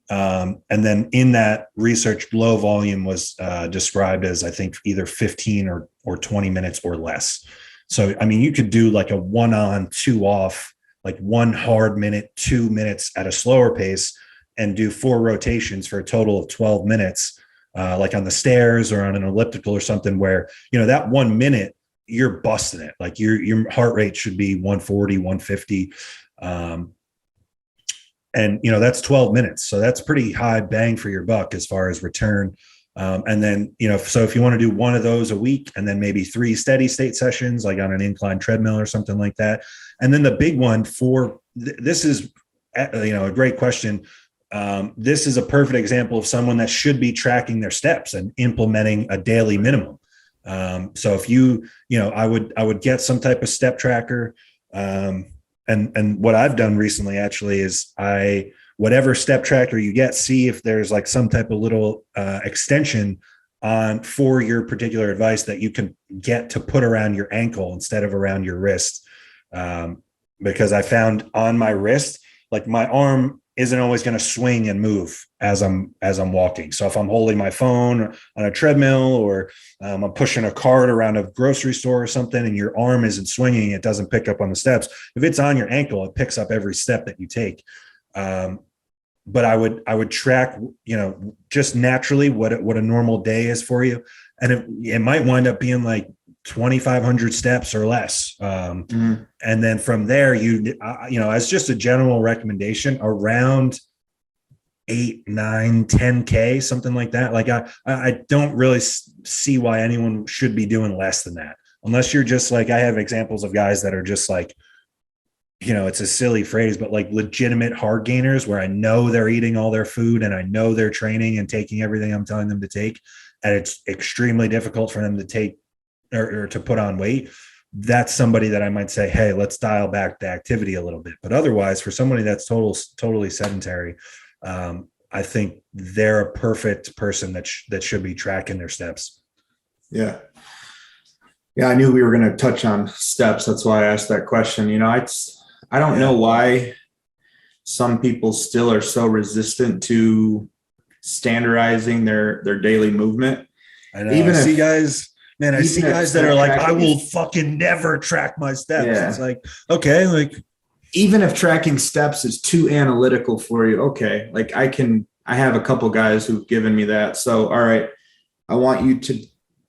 And then in that research, low volume was described as, I think, either 15 or 20 minutes or less. So, I mean, you could do like a 1 on, 2 off, like 1 hard minute, 2 minutes at a slower pace, and do 4 rotations for a total of 12 minutes, like on the stairs or on an elliptical or something where, that 1 minute, you're busting it. Like your heart rate should be 140, 150. And that's 12 minutes. So that's pretty high bang for your buck as far as return. And then, so if you want to do 1 of those a week and then maybe 3 steady state sessions, like on an incline treadmill or something like that. And then the big one this is, a great question. This is a perfect example of someone that should be tracking their steps and implementing a daily minimum. So if I would get some type of step tracker. And what I've done recently actually is whatever step tracker you get, see if there's like some type of little extension for your particular advice that you can get to put around your ankle instead of around your wrist. Because I found on my wrist, like my arm isn't always going to swing and move as I'm walking. So if I'm holding my phone on a treadmill, or I'm pushing a cart around a grocery store or something, and your arm isn't swinging, it doesn't pick up on the steps. If it's on your ankle, it picks up every step that you take. But I would track, just naturally what a normal day is for you. And it might wind up being like 2,500 steps or less. And then from there, as just a general recommendation, around 8, 9, 10K, something like that. Like I don't really see why anyone should be doing less than that, unless you're just like, I have examples of guys that are just like, it's a silly phrase, but like legitimate hard gainers, where I know they're eating all their food and I know they're training and taking everything I'm telling them to take. And it's extremely difficult for them to take or to put on weight. That's somebody that I might say, hey, let's dial back the activity a little bit. But otherwise, for somebody that's totally sedentary, I think they're a perfect person that should be tracking their steps. Yeah. Yeah. I knew we were going to touch on steps. That's why I asked that question. I don't know why some people still are so resistant to standardizing their daily movement. I know. I see guys that are like, I will fucking never track my steps. Yeah. It's like, okay, like, even if tracking steps is too analytical for you, okay, like I have a couple guys who've given me that. So, all right, I want you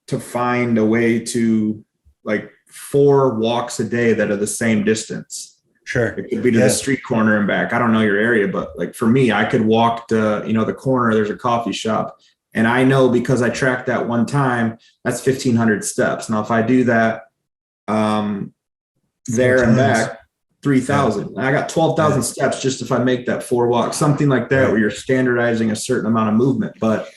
to find a way to like 4 walks a day that are the same distance. Sure. It could be to the street corner and back. I don't know your area, but like for me, I could walk to, the corner, there's a coffee shop. And I know because I tracked that one time, that's 1,500 steps. Now, if I do that there and back, 3,000. I got 12,000 steps just if I make that 4 walks, something like that, where you're standardizing a certain amount of movement. But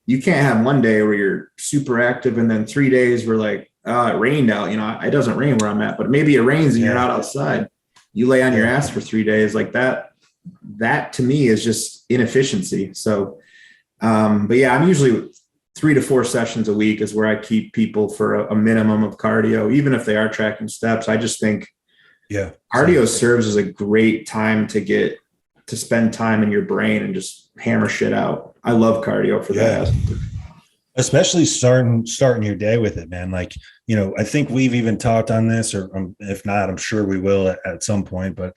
you can't have one day where you're super active and then 3 days where like, it rained out. It doesn't rain where I'm at, but maybe it rains and you're not outside. You lay on your ass for 3 days like that. That to me is just inefficiency. So, but yeah, I'm usually 3 to 4 sessions a week is where I keep people for a minimum of cardio, even if they are tracking steps. I just think cardio serves as a great time to spend time in your brain and just hammer shit out. I love cardio for that. Especially starting your day with it, man. Like, I think we've even talked on this, or if not, I'm sure we will at some point, but,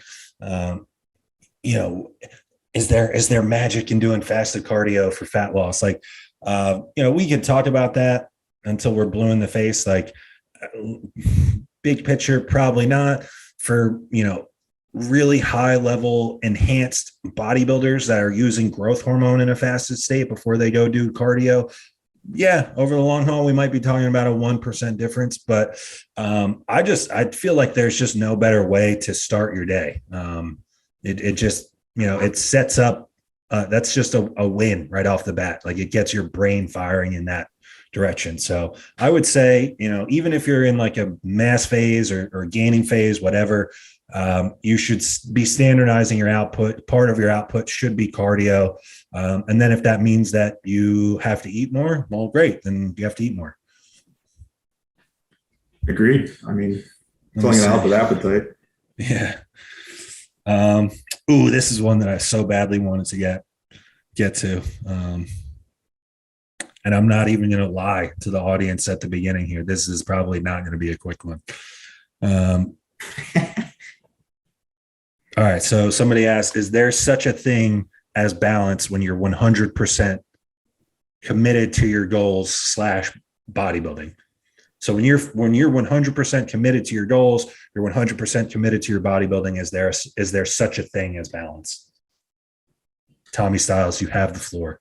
is there magic in doing fasted cardio for fat loss? Like, we could talk about that until we're blue in the face. Like, big picture, probably not. For, really high level enhanced bodybuilders that are using growth hormone in a fasted state before they go do cardio. Yeah, over the long haul, we might be talking about a 1% difference, but I feel like there's just no better way to start your day. It just, it sets up, that's just a win right off the bat. Like, it gets your brain firing in that direction. So I would say, even if you're in like a mass phase or gaining phase, whatever, you should be standardizing your output. Part of your output should be cardio. And then if that means that you have to eat more, well, great. Then you have to eat more. Agreed. I mean, it's only going to help with appetite. Yeah. This is one that I so badly wanted to get to. And I'm not even going to lie to the audience at the beginning here. This is probably not going to be a quick one. All right. So somebody asked, is there such a thing as balance when you're 100% committed to your goals / bodybuilding? So when you're 100% committed to your goals, you're 100% committed to your bodybuilding. Is there such a thing as balance? Tommy Stiles, you have the floor.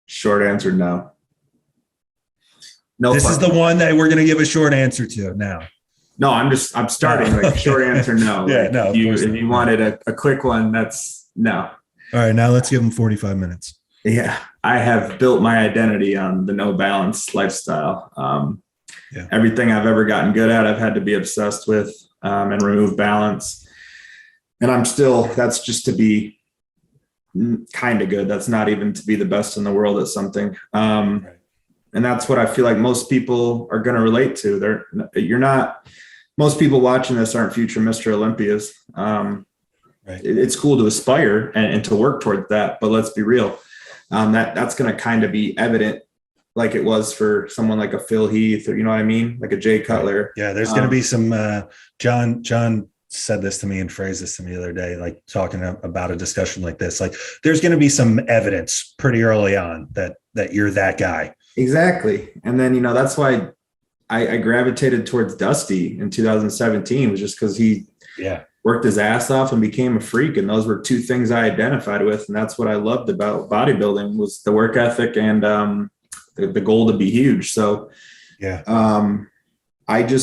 Short answer, no. This is the one that we're going to give a short answer to now. No, I'm starting like short answer, no. Yeah, like no. If you wanted a quick one, that's no. All right, now let's give them 45 minutes. Yeah, I have built my identity on the no balance lifestyle. Everything I've ever gotten good at, I've had to be obsessed with and remove balance. And that's just to be kind of good. That's not even to be the best in the world at something. Right. And that's what I feel like most people are going to relate to. Most people watching this aren't future Mr. Olympias. Right. It's cool to aspire and to work towards that, but let's be real. That's going to kind of be evident, like it was for someone like a Phil Heath, or, you know what I mean? Like a Jay Cutler. Yeah. There's going to be some, John said this to me and phrased this to me the other day, like talking about a discussion like this, like there's going to be some evidence pretty early on that you're that guy. Exactly. And then, that's why I gravitated towards Dusty in 2017, was just because he worked his ass off and became a freak. And those were two things I identified with. And that's what I loved about bodybuilding, was the work ethic and the goal to be huge. So I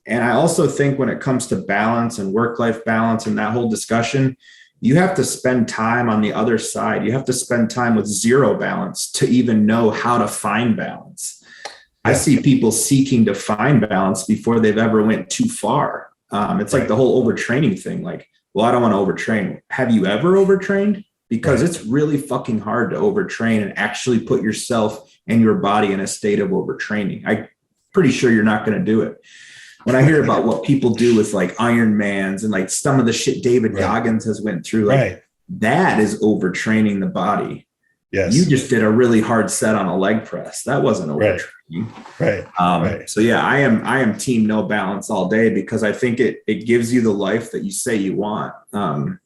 also think when it comes to balance and work-life balance and that whole discussion, you have to spend time on the other side. You have to spend time with zero balance to even know how to find balance. I see people seeking to find balance before they've ever went too far. It's like the whole overtraining thing. Like, well, I don't want to overtrain. Have you ever overtrained? Because it's really fucking hard to overtrain and actually put yourself and your body in a state of overtraining. I'm pretty sure you're not going to do it. When I hear about what people do with like Ironmans and like some of the shit David Goggins has went through, like that is overtraining the body. Yes. You just did a really hard set on a leg press. That wasn't overtraining. Right. So yeah, I am team no balance all day, because I think it gives you the life that you say you want. And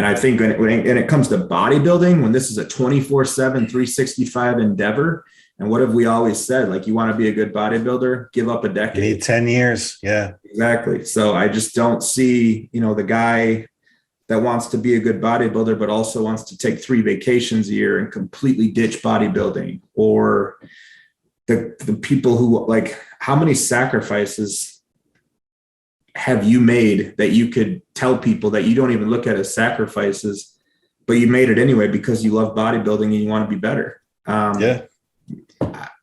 I think when it comes to bodybuilding, when this is a 24/7, 365 endeavor, and what have we always said? Like, you want to be a good bodybuilder, give up a decade. You need 10 years. Yeah, exactly. So I just don't see, the guy that wants to be a good bodybuilder, but also wants to take 3 vacations a year and completely ditch bodybuilding, or the people who, like, how many sacrifices have you made that you could tell people that you don't even look at as sacrifices, but you made it anyway because you love bodybuilding and you want to be better?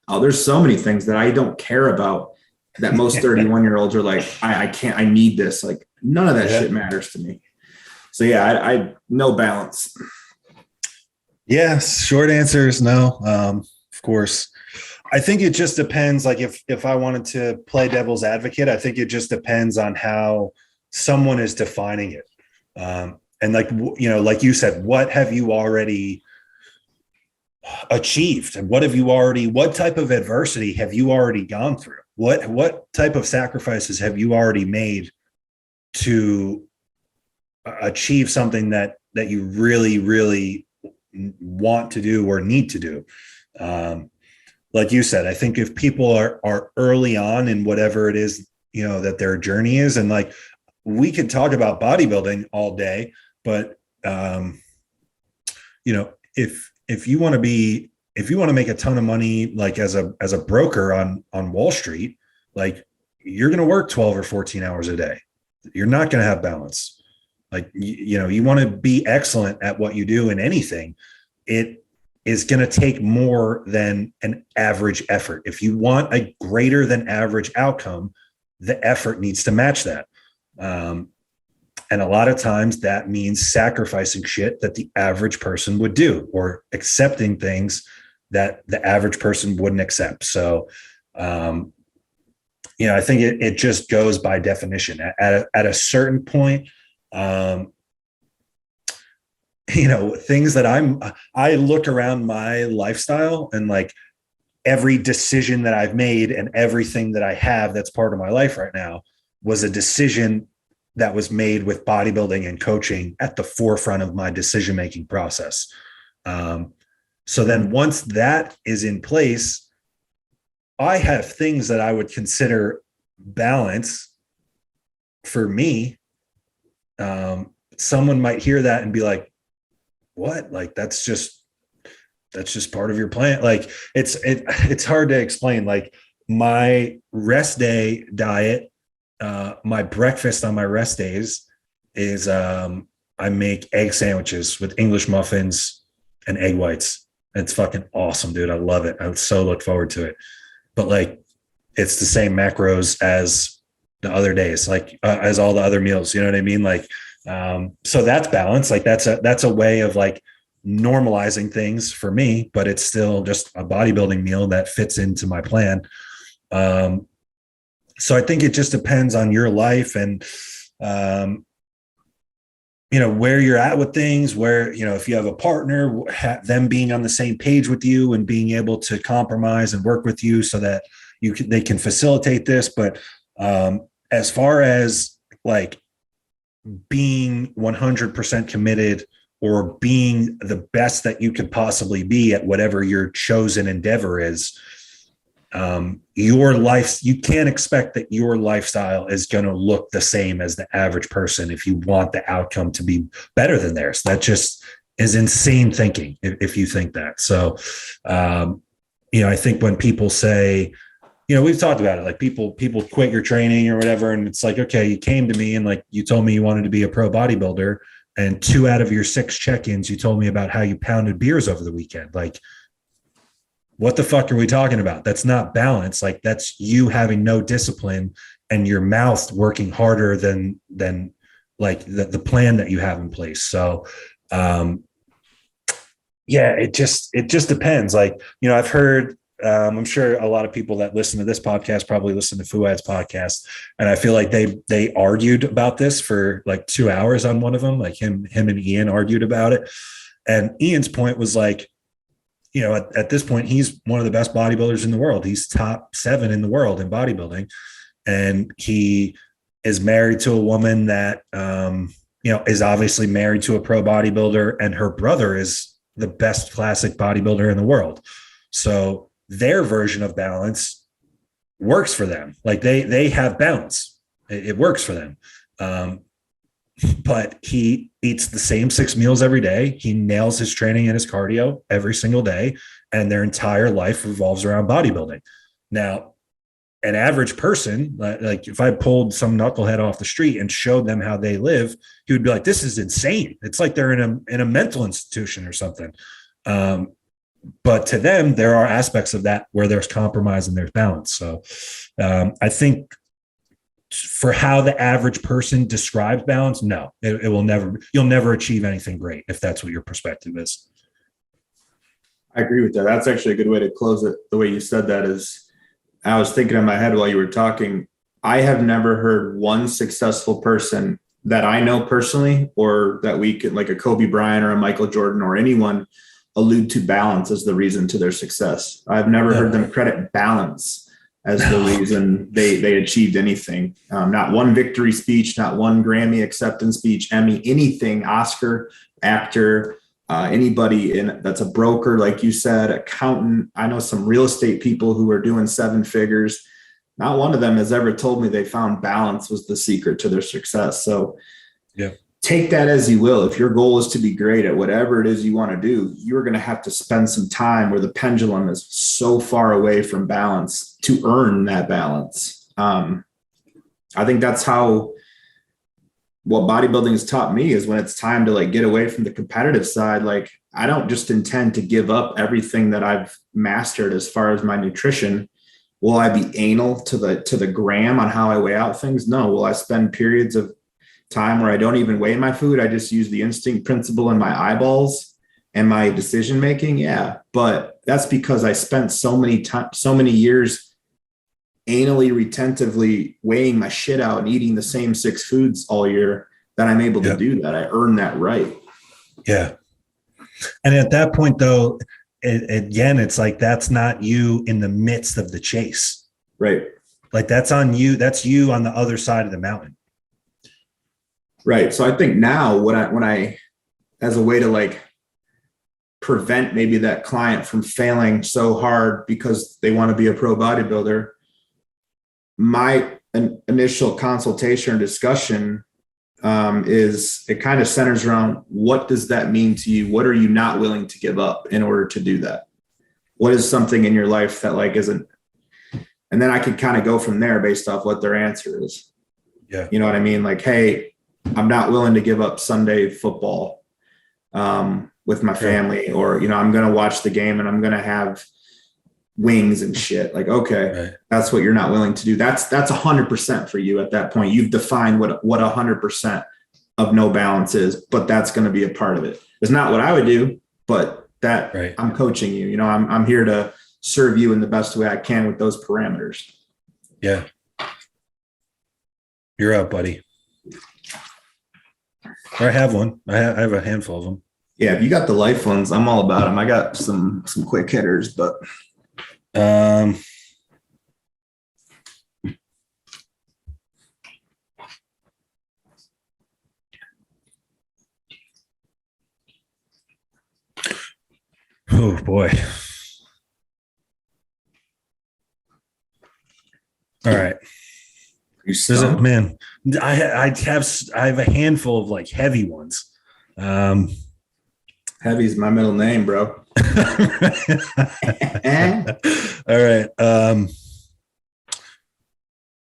There's so many things that I don't care about that most 31-year-olds are like, I need this. Like, none of that shit matters to me. So I no balance. Yes. Short answer is no. Of course, I think it just depends. Like, if I wanted to play devil's advocate, I think it just depends on how someone is defining it. And like you said, what have you already achieved, and what type of adversity have you already gone through? What type of sacrifices have you already made to achieve something that you really, really want to do or need to do? Like you said, I think if people are early on in whatever it is, that their journey is, and like, we could talk about bodybuilding all day, but if you want to make a ton of money, like as a broker on Wall Street, like, you're going to work 12 or 14 hours a day. You're not going to have balance. Like, you want to be excellent at what you do in anything. It is going to take more than an average effort. If you want a greater than average outcome, the effort needs to match that. And a lot of times that means sacrificing shit that the average person would do, or accepting things that the average person wouldn't accept. So, I think it just goes by definition. At a certain point, things that I look around my lifestyle, and like, every decision that I've made and everything that I have that's part of my life right now was a decision that was made with bodybuilding and coaching at the forefront of my decision-making process. So then once that is in place, I have things that I would consider balance for me. Someone might hear that and be like, what? Like, that's just part of your plan. Like, it's hard to explain. Like, my rest day diet, my breakfast on my rest days is I make egg sandwiches with English muffins and egg whites. It's fucking awesome, dude. I love it. I so look forward to it. But like, it's the same macros as the other days, like as all the other meals. You know what I mean? Like, so that's balance. Like, that's a way of like normalizing things for me, but it's still just a bodybuilding meal that fits into my plan. So I think it just depends on your life and, where you're at with things, where, if you have a partner, them being on the same page with you and being able to compromise and work with you so that they can facilitate this. But as far as like being 100% committed or being the best that you could possibly be at whatever your chosen endeavor is, your life, you can't expect that your lifestyle is going to look the same as the average person if you want the outcome to be better than theirs. That just is insane thinking if you think that. So, I think when people say, we've talked about it, like people quit your training or whatever. And it's like, okay, you came to me and like, you told me you wanted to be a pro bodybuilder, and 2 out of your 6 check-ins, you told me about how you pounded beers over the weekend. Like, what the fuck are we talking about? That's not balance. Like, that's you having no discipline and your mouth working harder than like the plan that you have in place. So, it just depends. Like, I've heard, I'm sure a lot of people that listen to this podcast probably listen to Fuad's podcast. And I feel like they argued about this for like 2 hours on one of them. Like him and Ian argued about it. And Ian's point was like, at this point, he's one of the best bodybuilders in the world. He's top 7 in the world in bodybuilding. And he is married to a woman that, is obviously married to a pro bodybuilder, and her brother is the best classic bodybuilder in the world. So their version of balance works for them. Like they have balance. It works for them. But he eats the same 6 meals every day. He nails his training and his cardio every single day, and their entire life revolves around bodybuilding. Now, an average person, like if I pulled some knucklehead off the street and showed them how they live, he would be like, this is insane. It's like they're in a mental institution or something. But to them, there are aspects of that where there's compromise and there's balance. So I think for how the average person describes balance, no, it will never, you'll never achieve anything great if that's what your perspective is. I agree with that. That's actually a good way to close it. The way you said that is, I was thinking in my head while you were talking, I have never heard one successful person that I know personally, or that we could, like a Kobe Bryant or a Michael Jordan or anyone, allude to balance as the reason to their success. I've never heard them credit balance as the reason they achieved anything. Not one victory speech, not one Grammy acceptance speech, Emmy, anything, Oscar, actor, anybody that's a broker, like you said, accountant. I know some real estate people who are doing 7 figures. Not one of them has ever told me they found balance was the secret to their success. So take that as you will. If your goal is to be great at whatever it is you want to do, you're going to have to spend some time where the pendulum is so far away from balance to earn that balance. I think that's how what bodybuilding has taught me is when it's time to like get away from the competitive side. Like, I don't just intend to give up everything that I've mastered as far as my nutrition. Will I be anal to the gram on how I weigh out things? No. Will I spend periods of time where I don't even weigh my food? I just use the instinct principle in my eyeballs and my decision making. Yeah. But that's because I spent so many years anally retentively weighing my shit out and eating the same 6 foods all year that I'm able to do that. I earned that right. Yeah. And at that point though, again, it's like, that's not you in the midst of the chase. Right. Like that's on you. That's you on the other side of the mountain. Right. So I think now when I, as a way to like prevent maybe that client from failing so hard because they want to be a pro bodybuilder, my initial consultation or discussion is it kind of centers around, what does that mean to you? What are you not willing to give up in order to do that? What is something in your life that like isn't, and then I could kind of go from there based off what their answer is. Yeah. You know what I mean? Like, hey, I'm not willing to give up Sunday football with my family, or, you know, I'm going to watch the game and I'm going to have wings and shit. Like, okay, that's what you're not willing to do. That's 100% for you at that point. You've defined what 100% of no balance is, but that's going to be a part of it. It's not what I would do. but that Right. I'm coaching you. You know, I'm here to serve you in the best way I can with those parameters. Yeah. You're up, buddy. Or I have one. I have a handful of them. Yeah, if you got the life ones, I'm all about them. I got some quick hitters, but Um, oh boy. All right. you There's a stumped. man. I have a handful of like heavy ones. Heavy's my middle name, bro. All right.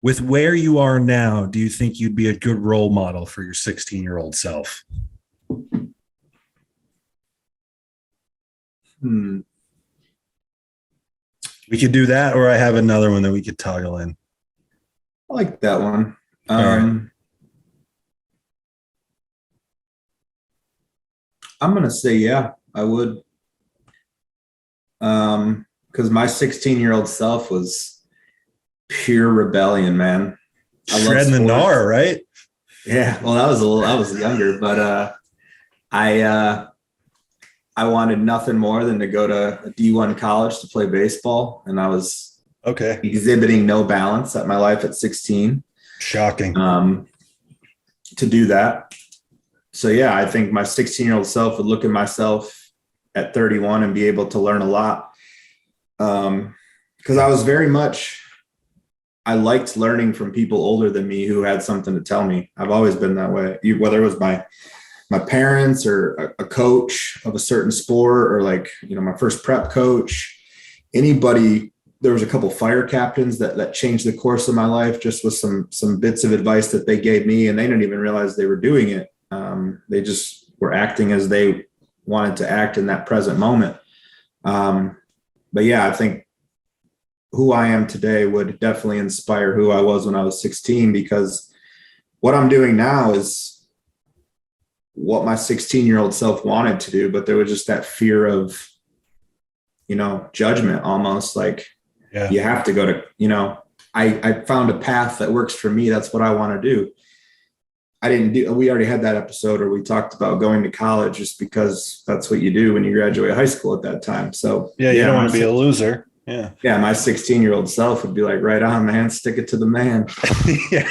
With where you are now, do you think you'd be a good role model for your 16-year-old self? Hmm. We could do that, or I have another one that we could toggle in. I like that one. right. I'm gonna say yeah, I would. Because my 16-year-old self was pure rebellion, man. I love Shredding the sports. gnar, right? Yeah, well, I was younger, but I I wanted nothing more than to go to a D1 college to play baseball, and I was Okay. exhibiting no balance at my life at 16. Shocking. To do that. So yeah, I think my 16-year-old self would look at myself at 31 and be able to learn a lot. Because I was very much, I liked learning from people older than me who had something to tell me. I've always been that way. Whether it was my parents or a coach of a certain sport, or like, you know, my first prep coach, anybody. There was a couple fire captains that changed the course of my life just with some bits of advice that they gave me, and they didn't even realize they were doing it. They just were acting as they wanted to act in that present moment. But yeah, I think who I am today would definitely inspire who I was when I was 16, because what I'm doing now is what my 16-year-old self wanted to do, but there was just that fear of, you know, judgment almost, like, Yeah. you have to go to, you know, I found a path that works for me. That's what I want to do. We already had that episode where we talked about going to college just because that's what you do when you graduate high school at that time. So Yeah, you don't want to be a loser. Yeah. Yeah, my 16-year-old self would be like, right on, man, stick it to the man. Yeah,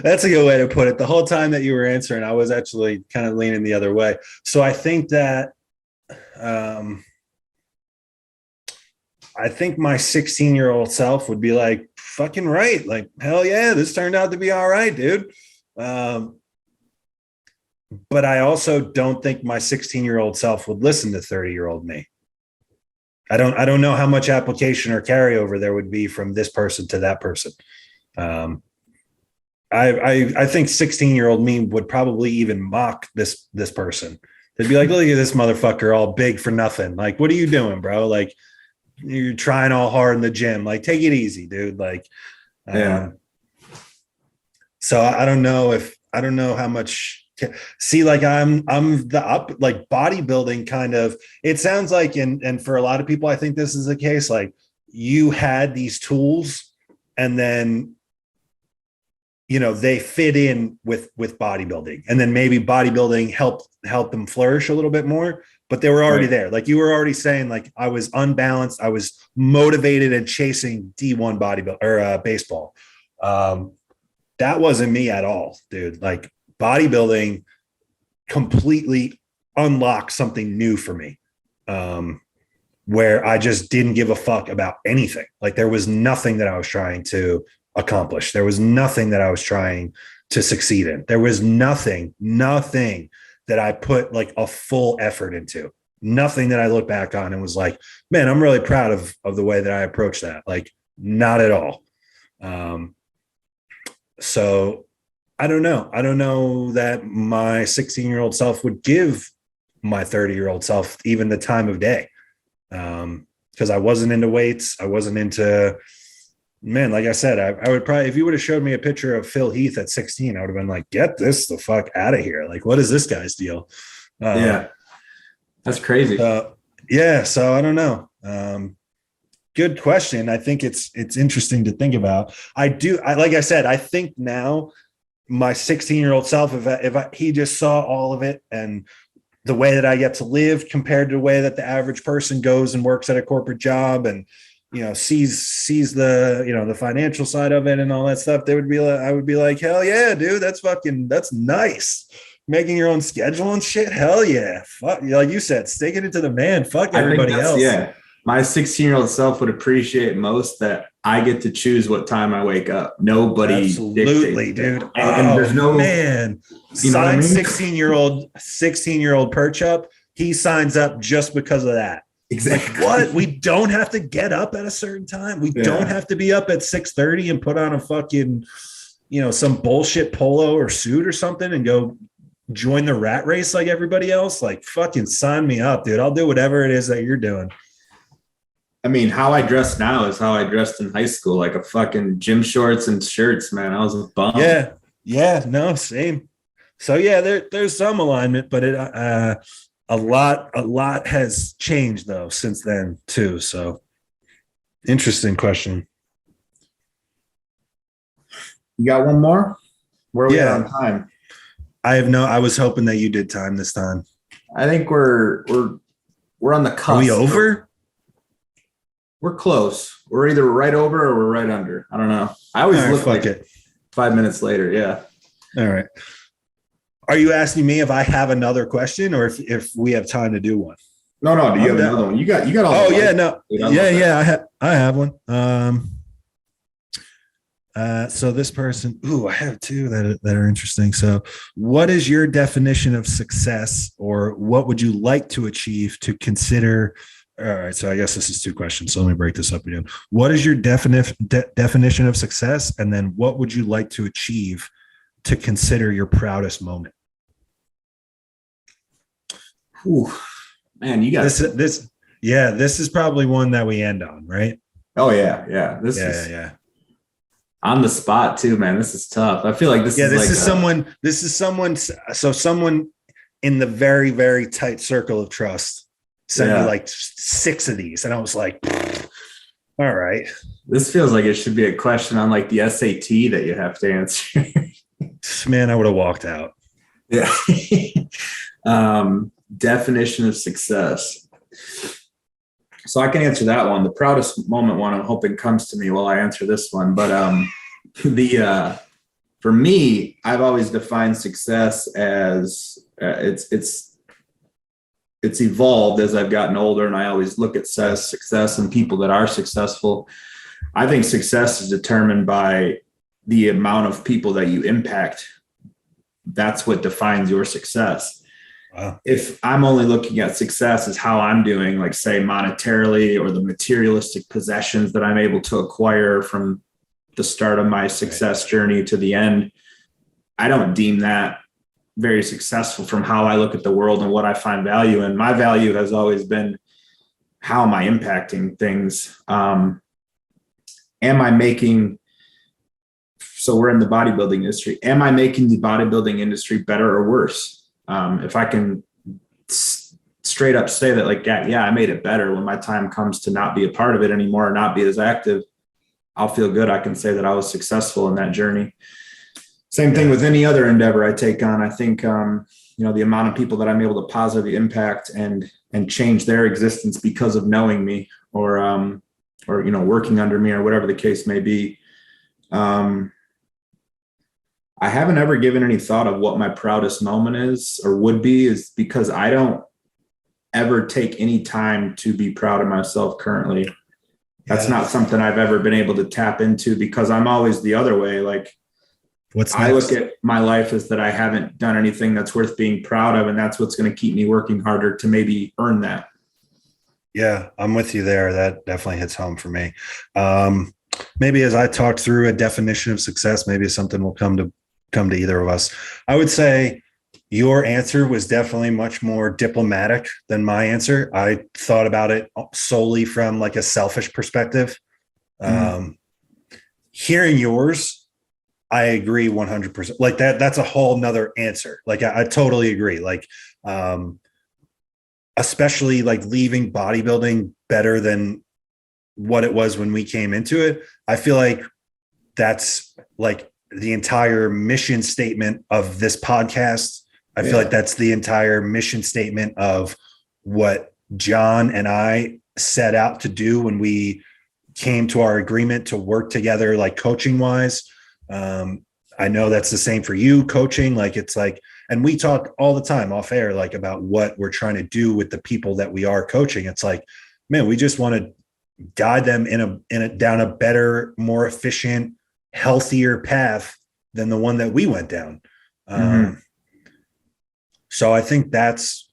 that's a good way to put it. The whole time that you were answering, I was actually kind of leaning the other way. So I think that I think my 16-year-old self would be like, fucking right. Like, hell yeah, this turned out to be all right, dude. But I also don't think my 16-year-old self would listen to 30-year-old me. I don't know how much application or carryover there would be from this person to that person. I think 16-year-old me would probably even mock this person. They'd be like, look at this motherfucker all big for nothing. Like, what are you doing, bro? Like, you're trying all hard in the gym. Like, take it easy, dude. Like, Yeah. So I don't know how much. See, like I'm the up, like bodybuilding kind of. It sounds like, and for a lot of people, I think this is the case. Like, you had these tools, and then, you know, they fit in with bodybuilding, and then maybe bodybuilding helped them flourish a little bit more. But they were already there. Like, you were already saying, like, I was unbalanced. I was motivated and chasing D1 bodybuilding or baseball. That wasn't me at all, dude. Like, bodybuilding completely unlocked something new for me, where I just didn't give a fuck about anything. Like, there was nothing that I was trying to accomplish. There was nothing that I was trying to succeed in. There was nothing that I put like a full effort into. Nothing that I look back on and was like, man, I'm really proud of the way that I approached that. Like, not at all. So I don't know. I don't know that my 16-year-old self would give my 30-year-old self even the time of day. Because I wasn't into weights. I wasn't into, man, like I said, I would probably, if you would have showed me a picture of Phil Heath at 16, I would have been like, get this the fuck out of here. Like, what is this guy's deal? Yeah. That's crazy. Yeah. So I don't know. Good question. I think it's interesting to think about. Like I said, I think now my 16-year-old self, if he just saw all of it and the way that I get to live compared to the way that the average person goes and works at a corporate job and, sees the, the financial side of it and all that stuff, I would be like, hell yeah, dude, that's nice. Making your own schedule and shit. Hell yeah. Fuck. Like you said, sticking it to the man. Fuck everybody else. Yeah. My 16-year-old self would appreciate most that I get to choose what time I wake up. Nobody absolutely, dude. And there's no man. Sign 16-year-old perch up. He signs up just because of that. Exactly. Like, what? We don't have to get up at a certain time. We don't have to be up at 6:30 and put on a fucking, some bullshit polo or suit or something and go join the rat race like everybody else. Like, fucking sign me up, dude. I'll do whatever it is that you're doing. I mean, how I dress now is how I dressed in high school, like a fucking gym shorts and shirts, man. I was a bum. Yeah. Yeah. No, same. So yeah, there's some alignment, but a lot has changed though since then too. So interesting question. You got one more? Where are we at on time? I was hoping that you did time this time. I think we're on the cusp. Are we over? We're close. We're either right over or we're right under. I don't know. I always look like it 5 minutes later. Yeah. All right. Are you asking me if I have another question or if we have time to do one? No. Do you have another one? You got all. Oh yeah, no. Yeah. I have one. So this person, I have two that are interesting. So what is your definition of success, or what would you like to achieve to consider? All right. So I guess this is two questions. So let me break this up again. What is your definition of success? And then what would you like to achieve to consider your proudest moment? Ooh, man, you got this. Yeah. This is probably one that we end on, right? Oh yeah. Yeah. This is on the spot too, man. This is tough. I feel like this is someone. So someone in the very, very tight circle of trust sent me like 6 of these. And I was like, all right. This feels like it should be a question on like the SAT that you have to answer. Man, I would have walked out. Yeah. Definition of success. So I can answer that one. The proudest moment one, I'm hoping comes to me while I answer this one. But for me, I've always defined success as it's evolved as I've gotten older, and I always look at success and people that are successful. I think success is determined by the amount of people that you impact. That's what defines your success. Wow. If I'm only looking at success as how I'm doing, like say monetarily, or the materialistic possessions that I'm able to acquire from the start of my success journey to the end, I don't deem that very successful from how I look at the world and what I find value in. My value has always been, how am I impacting things? Am I making, so we're in the bodybuilding industry. Am I making the bodybuilding industry better or worse? If I can straight up say that, like, yeah, I made it better, when my time comes to not be a part of it anymore, or not be as active, I'll feel good. I can say that I was successful in that journey. Same thing with any other endeavor I take on. I think, the amount of people that I'm able to positively impact and change their existence because of knowing me, or working under me, or whatever the case may be. I haven't ever given any thought of what my proudest moment is or would be, is because I don't ever take any time to be proud of myself currently. That's not something I've ever been able to tap into, because I'm always the other way. Like, I look at my life as that I haven't done anything that's worth being proud of. And that's what's going to keep me working harder to maybe earn that. Yeah, I'm with you there. That definitely hits home for me. Maybe as I talk through a definition of success, maybe something will come to either of us. I would say your answer was definitely much more diplomatic than my answer. I thought about it solely from like a selfish perspective. Hearing yours, I agree 100%. Like that's a whole nother answer. Like I totally agree. Like especially like leaving bodybuilding better than what it was when we came into it. I feel like that's like the entire mission statement of this podcast. I feel like that's the entire mission statement of what John and I set out to do when we came to our agreement to work together, like coaching wise. I know that's the same for you coaching. Like, it's like, and we talk all the time off air, like about what we're trying to do with the people that we are coaching. It's like, man, we just want to guide them down a better, more efficient, healthier path than the one that we went down. So I think that's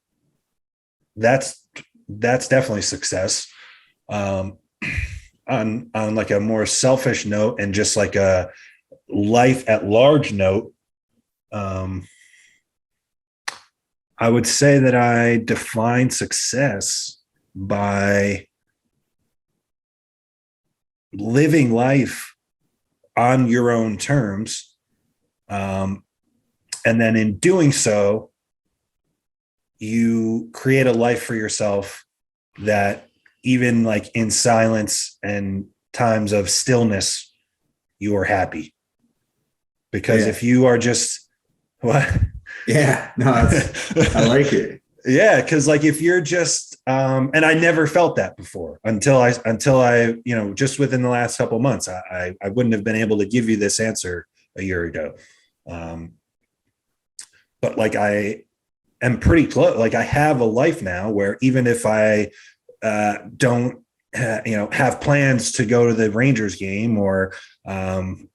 definitely success. On like a more selfish note and just like a life at large note, I would say that I define success by living life on your own terms. And then in doing so, you create a life for yourself that even like in silence and times of stillness, you are happy. Because if you are just what? Yeah, no, I like it. Yeah, because like if you're just and I never felt that before until I just within the last couple of months, I wouldn't have been able to give you this answer a year ago. But like I am pretty close. Like I have a life now where even if I don't have plans to go to the Rangers game, or I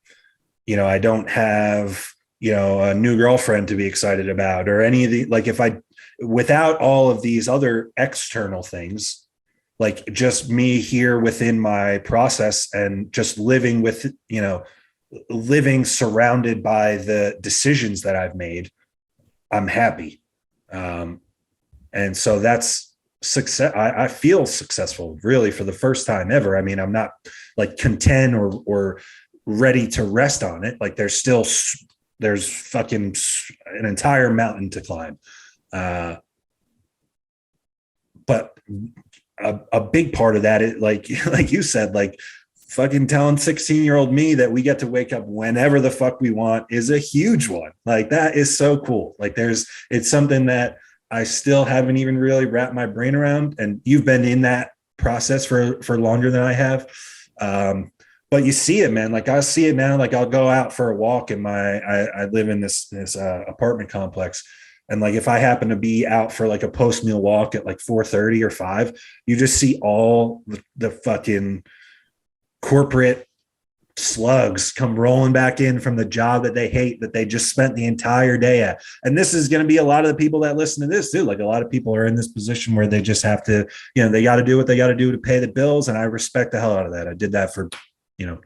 don't have a new girlfriend to be excited about, or any of the, like, if I, without all of these other external things, like just me here within my process and just living with, living surrounded by the decisions that I've made, I'm happy. And so that's success. I feel successful really for the first time ever. I mean, I'm not like content or ready to rest on it. Like there's fucking an entire mountain to climb. But a big part of that is like you said, like fucking telling 16-year-old me that we get to wake up whenever the fuck we want is a huge one. Like that is so cool. Like it's something that I still haven't even really wrapped my brain around. And you've been in that process for longer than I have. But you see it, man. Like I see it now. Like I'll go out for a walk in I live in this apartment complex. And like, if I happen to be out for like a post meal walk at like 4:30 or 5, you just see all the fucking corporate slugs come rolling back in from the job that they hate, that they just spent the entire day at. And this is going to be a lot of the people that listen to this too. Like a lot of people are in this position where they just have to, they got to do what they got to do to pay the bills. And I respect the hell out of that. I did that for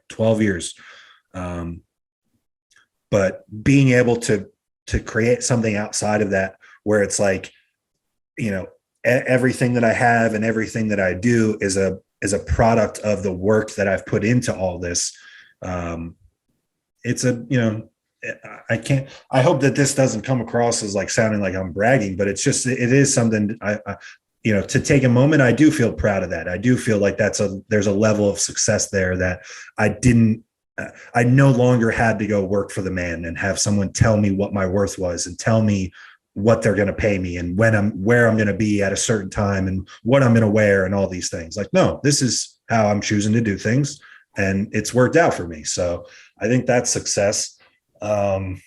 12 years. But being able to create something outside of that, where it's like, everything that I have and everything that I do is a product of the work that I've put into all this. It's I hope that this doesn't come across as like sounding like I'm bragging, but it is something to take a moment. I do feel proud of that. I do feel like there's a level of success there that I no longer had to go work for the man and have someone tell me what my worth was and tell me what they're going to pay me and where I'm going to be at a certain time and what I'm going to wear and all these things. Like, no, this is how I'm choosing to do things. And it's worked out for me. So I think that's success. Fuck,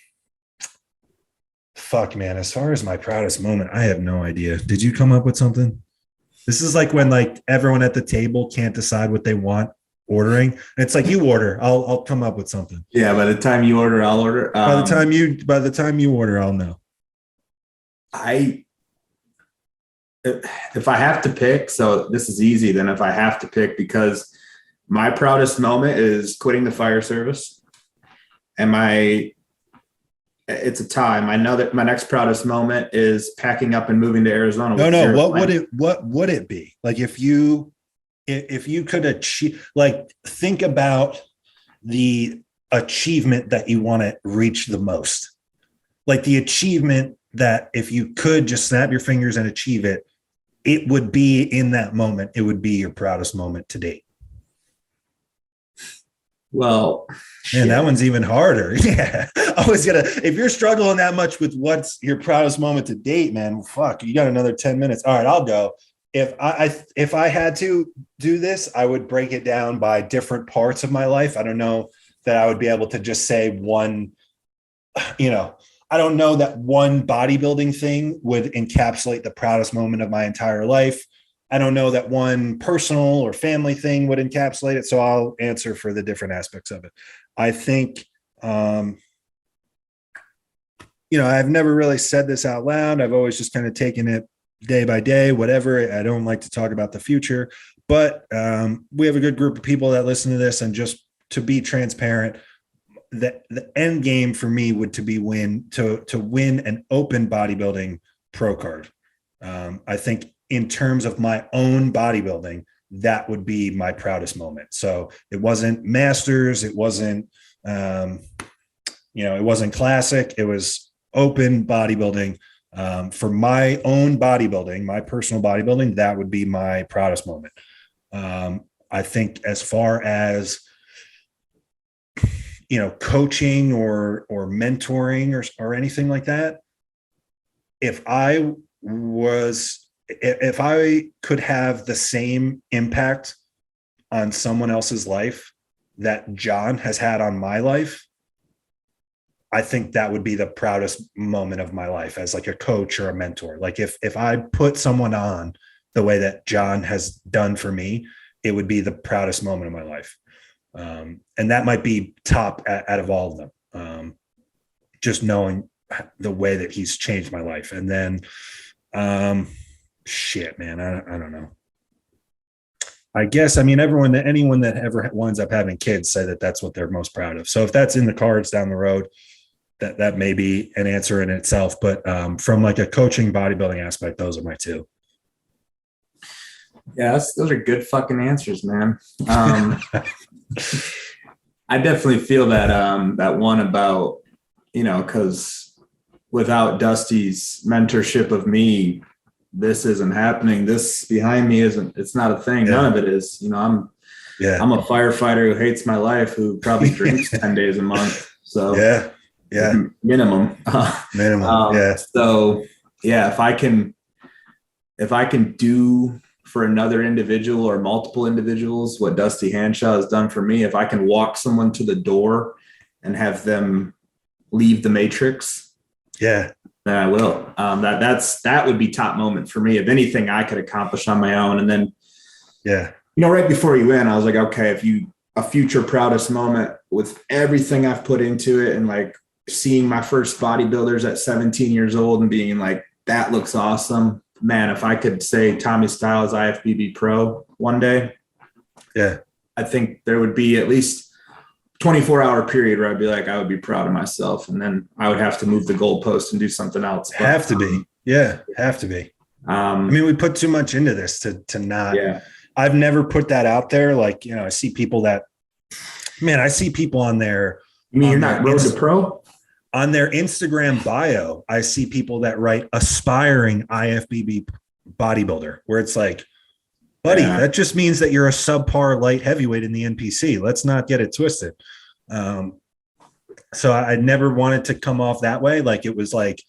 man. As far as my proudest moment, I have no idea. Did you come up with something? This is like when like everyone at the table can't decide what they want ordering. And it's like, you order, I'll come up with something. Yeah. By the time you order, I'll order. By the time you order, I'll know. If I have to pick, so this is easy then if I have to pick, because my proudest moment is quitting the fire service. And it's a time. I know that my next proudest moment is packing up and moving to Arizona. No. What would it be? Like if you could achieve, like think about the achievement that you want to reach the most, like the achievement that if you could just snap your fingers and achieve it, it would be in that moment, it would be your proudest moment to date? Well, man, that one's even harder. Yeah. I was gonna, if you're struggling that much with what's your proudest moment to date, man, fuck, you got another 10 minutes. All right, I'll go. If I had to do this, I would break it down by different parts of my life. I don't know that I would be able to just say one, I don't know that one bodybuilding thing would encapsulate the proudest moment of my entire life. I don't know that one personal or family thing would encapsulate it. So I'll answer for the different aspects of it. I think, I've never really said this out loud. I've always just kind of taken it day by day, whatever. I don't like to talk about the future, but we have a good group of people that listen to this, and just to be transparent, the end game for me would to win an open bodybuilding pro card. I think in terms of my own bodybuilding, that would be my proudest moment. So it wasn't masters, it wasn't, it wasn't classic. It was open bodybuilding. For my own bodybuilding, my personal bodybuilding, that would be my proudest moment. I think as far as, coaching or mentoring or anything like that, if I could have the same impact on someone else's life that John has had on my life, I think that would be the proudest moment of my life as like a coach or a mentor. Like if I put someone on the way that John has done for me, it would be the proudest moment of my life. And that might be top out of all of them. Just knowing the way that he's changed my life. And then, shit, man, I don't know. I guess, anyone that ever winds up having kids say that that's what they're most proud of. So if that's in the cards down the road, that may be an answer in itself. But from like a coaching bodybuilding aspect, those are my two. Yeah, those are good fucking answers, man. I definitely feel that one about, because without Dusty's mentorship of me, this isn't happening. This behind me it's not a thing. Yeah. None of it is. I'm a firefighter who hates my life, who probably drinks 10 days a month. So yeah, minimum. Yeah. So yeah, if I can do for another individual or multiple individuals what Dusty Hanshaw has done for me, if I can walk someone to the door and have them leave the matrix, then I will. That would be top moment for me of anything I could accomplish on my own. And then, right before you went, I was like, okay, a future proudest moment with everything I've put into it, and like seeing my first bodybuilders at 17 years old and being like, that looks awesome. Man, if I could say Tommy Stiles IFBB Pro one day, I think there would be at least 24-hour period where I'd be like, I would be proud of myself, and then I would have to move the goalpost and do something else. Have to be. We put too much into this to not. I've never put that out there. Like, I see people that, I see people on their. You mean you're not road to pro? On their Instagram bio, I see people that write aspiring IFBB bodybuilder, where it's like, buddy, that just means that you're a subpar light heavyweight in the NPC. Let's not get it twisted. So I never wanted to come off that way. Like it was like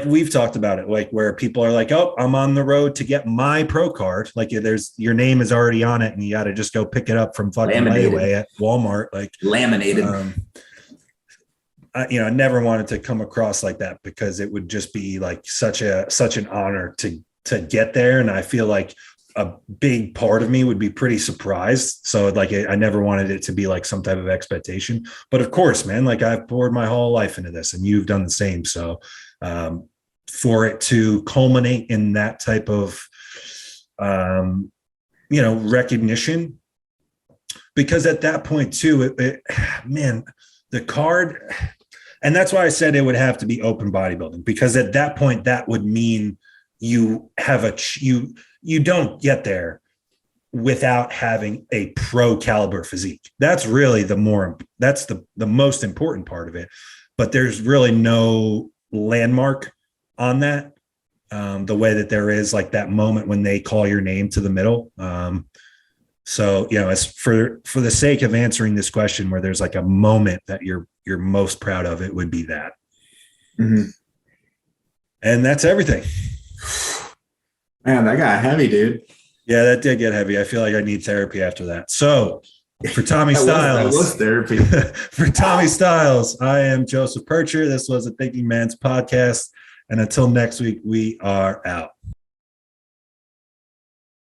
we've talked about it, like where people are like, oh, I'm on the road to get my pro card. Like your name is already on it and you got to just go pick it up from fucking layaway at Walmart. Like laminated. I never wanted to come across like that, because it would just be like such an honor to get there. And I feel like a big part of me would be pretty surprised. So like, I never wanted it to be like some type of expectation, but of course, man, like I've poured my whole life into this and you've done the same. So for it to culminate in that type of, recognition, because at that point too, the card, and that's why I said it would have to be open bodybuilding, because at that point, that would mean you have you don't get there without having a pro caliber physique. That's really the most important part of it. But there's really no landmark on that. the way that there is like that moment when they call your name to the middle. So, as for the sake of answering this question, where there's like a moment that you're most proud of, it would be that. Mm-hmm. And that's everything. Man, that got heavy, dude. Yeah, that did get heavy. I feel like I need therapy after that. So for Tommy that Stiles, was therapy. For Tommy Stiles, I am Joseph PIRCHER. This was a Thinking Man's podcast. And until next week, we are out.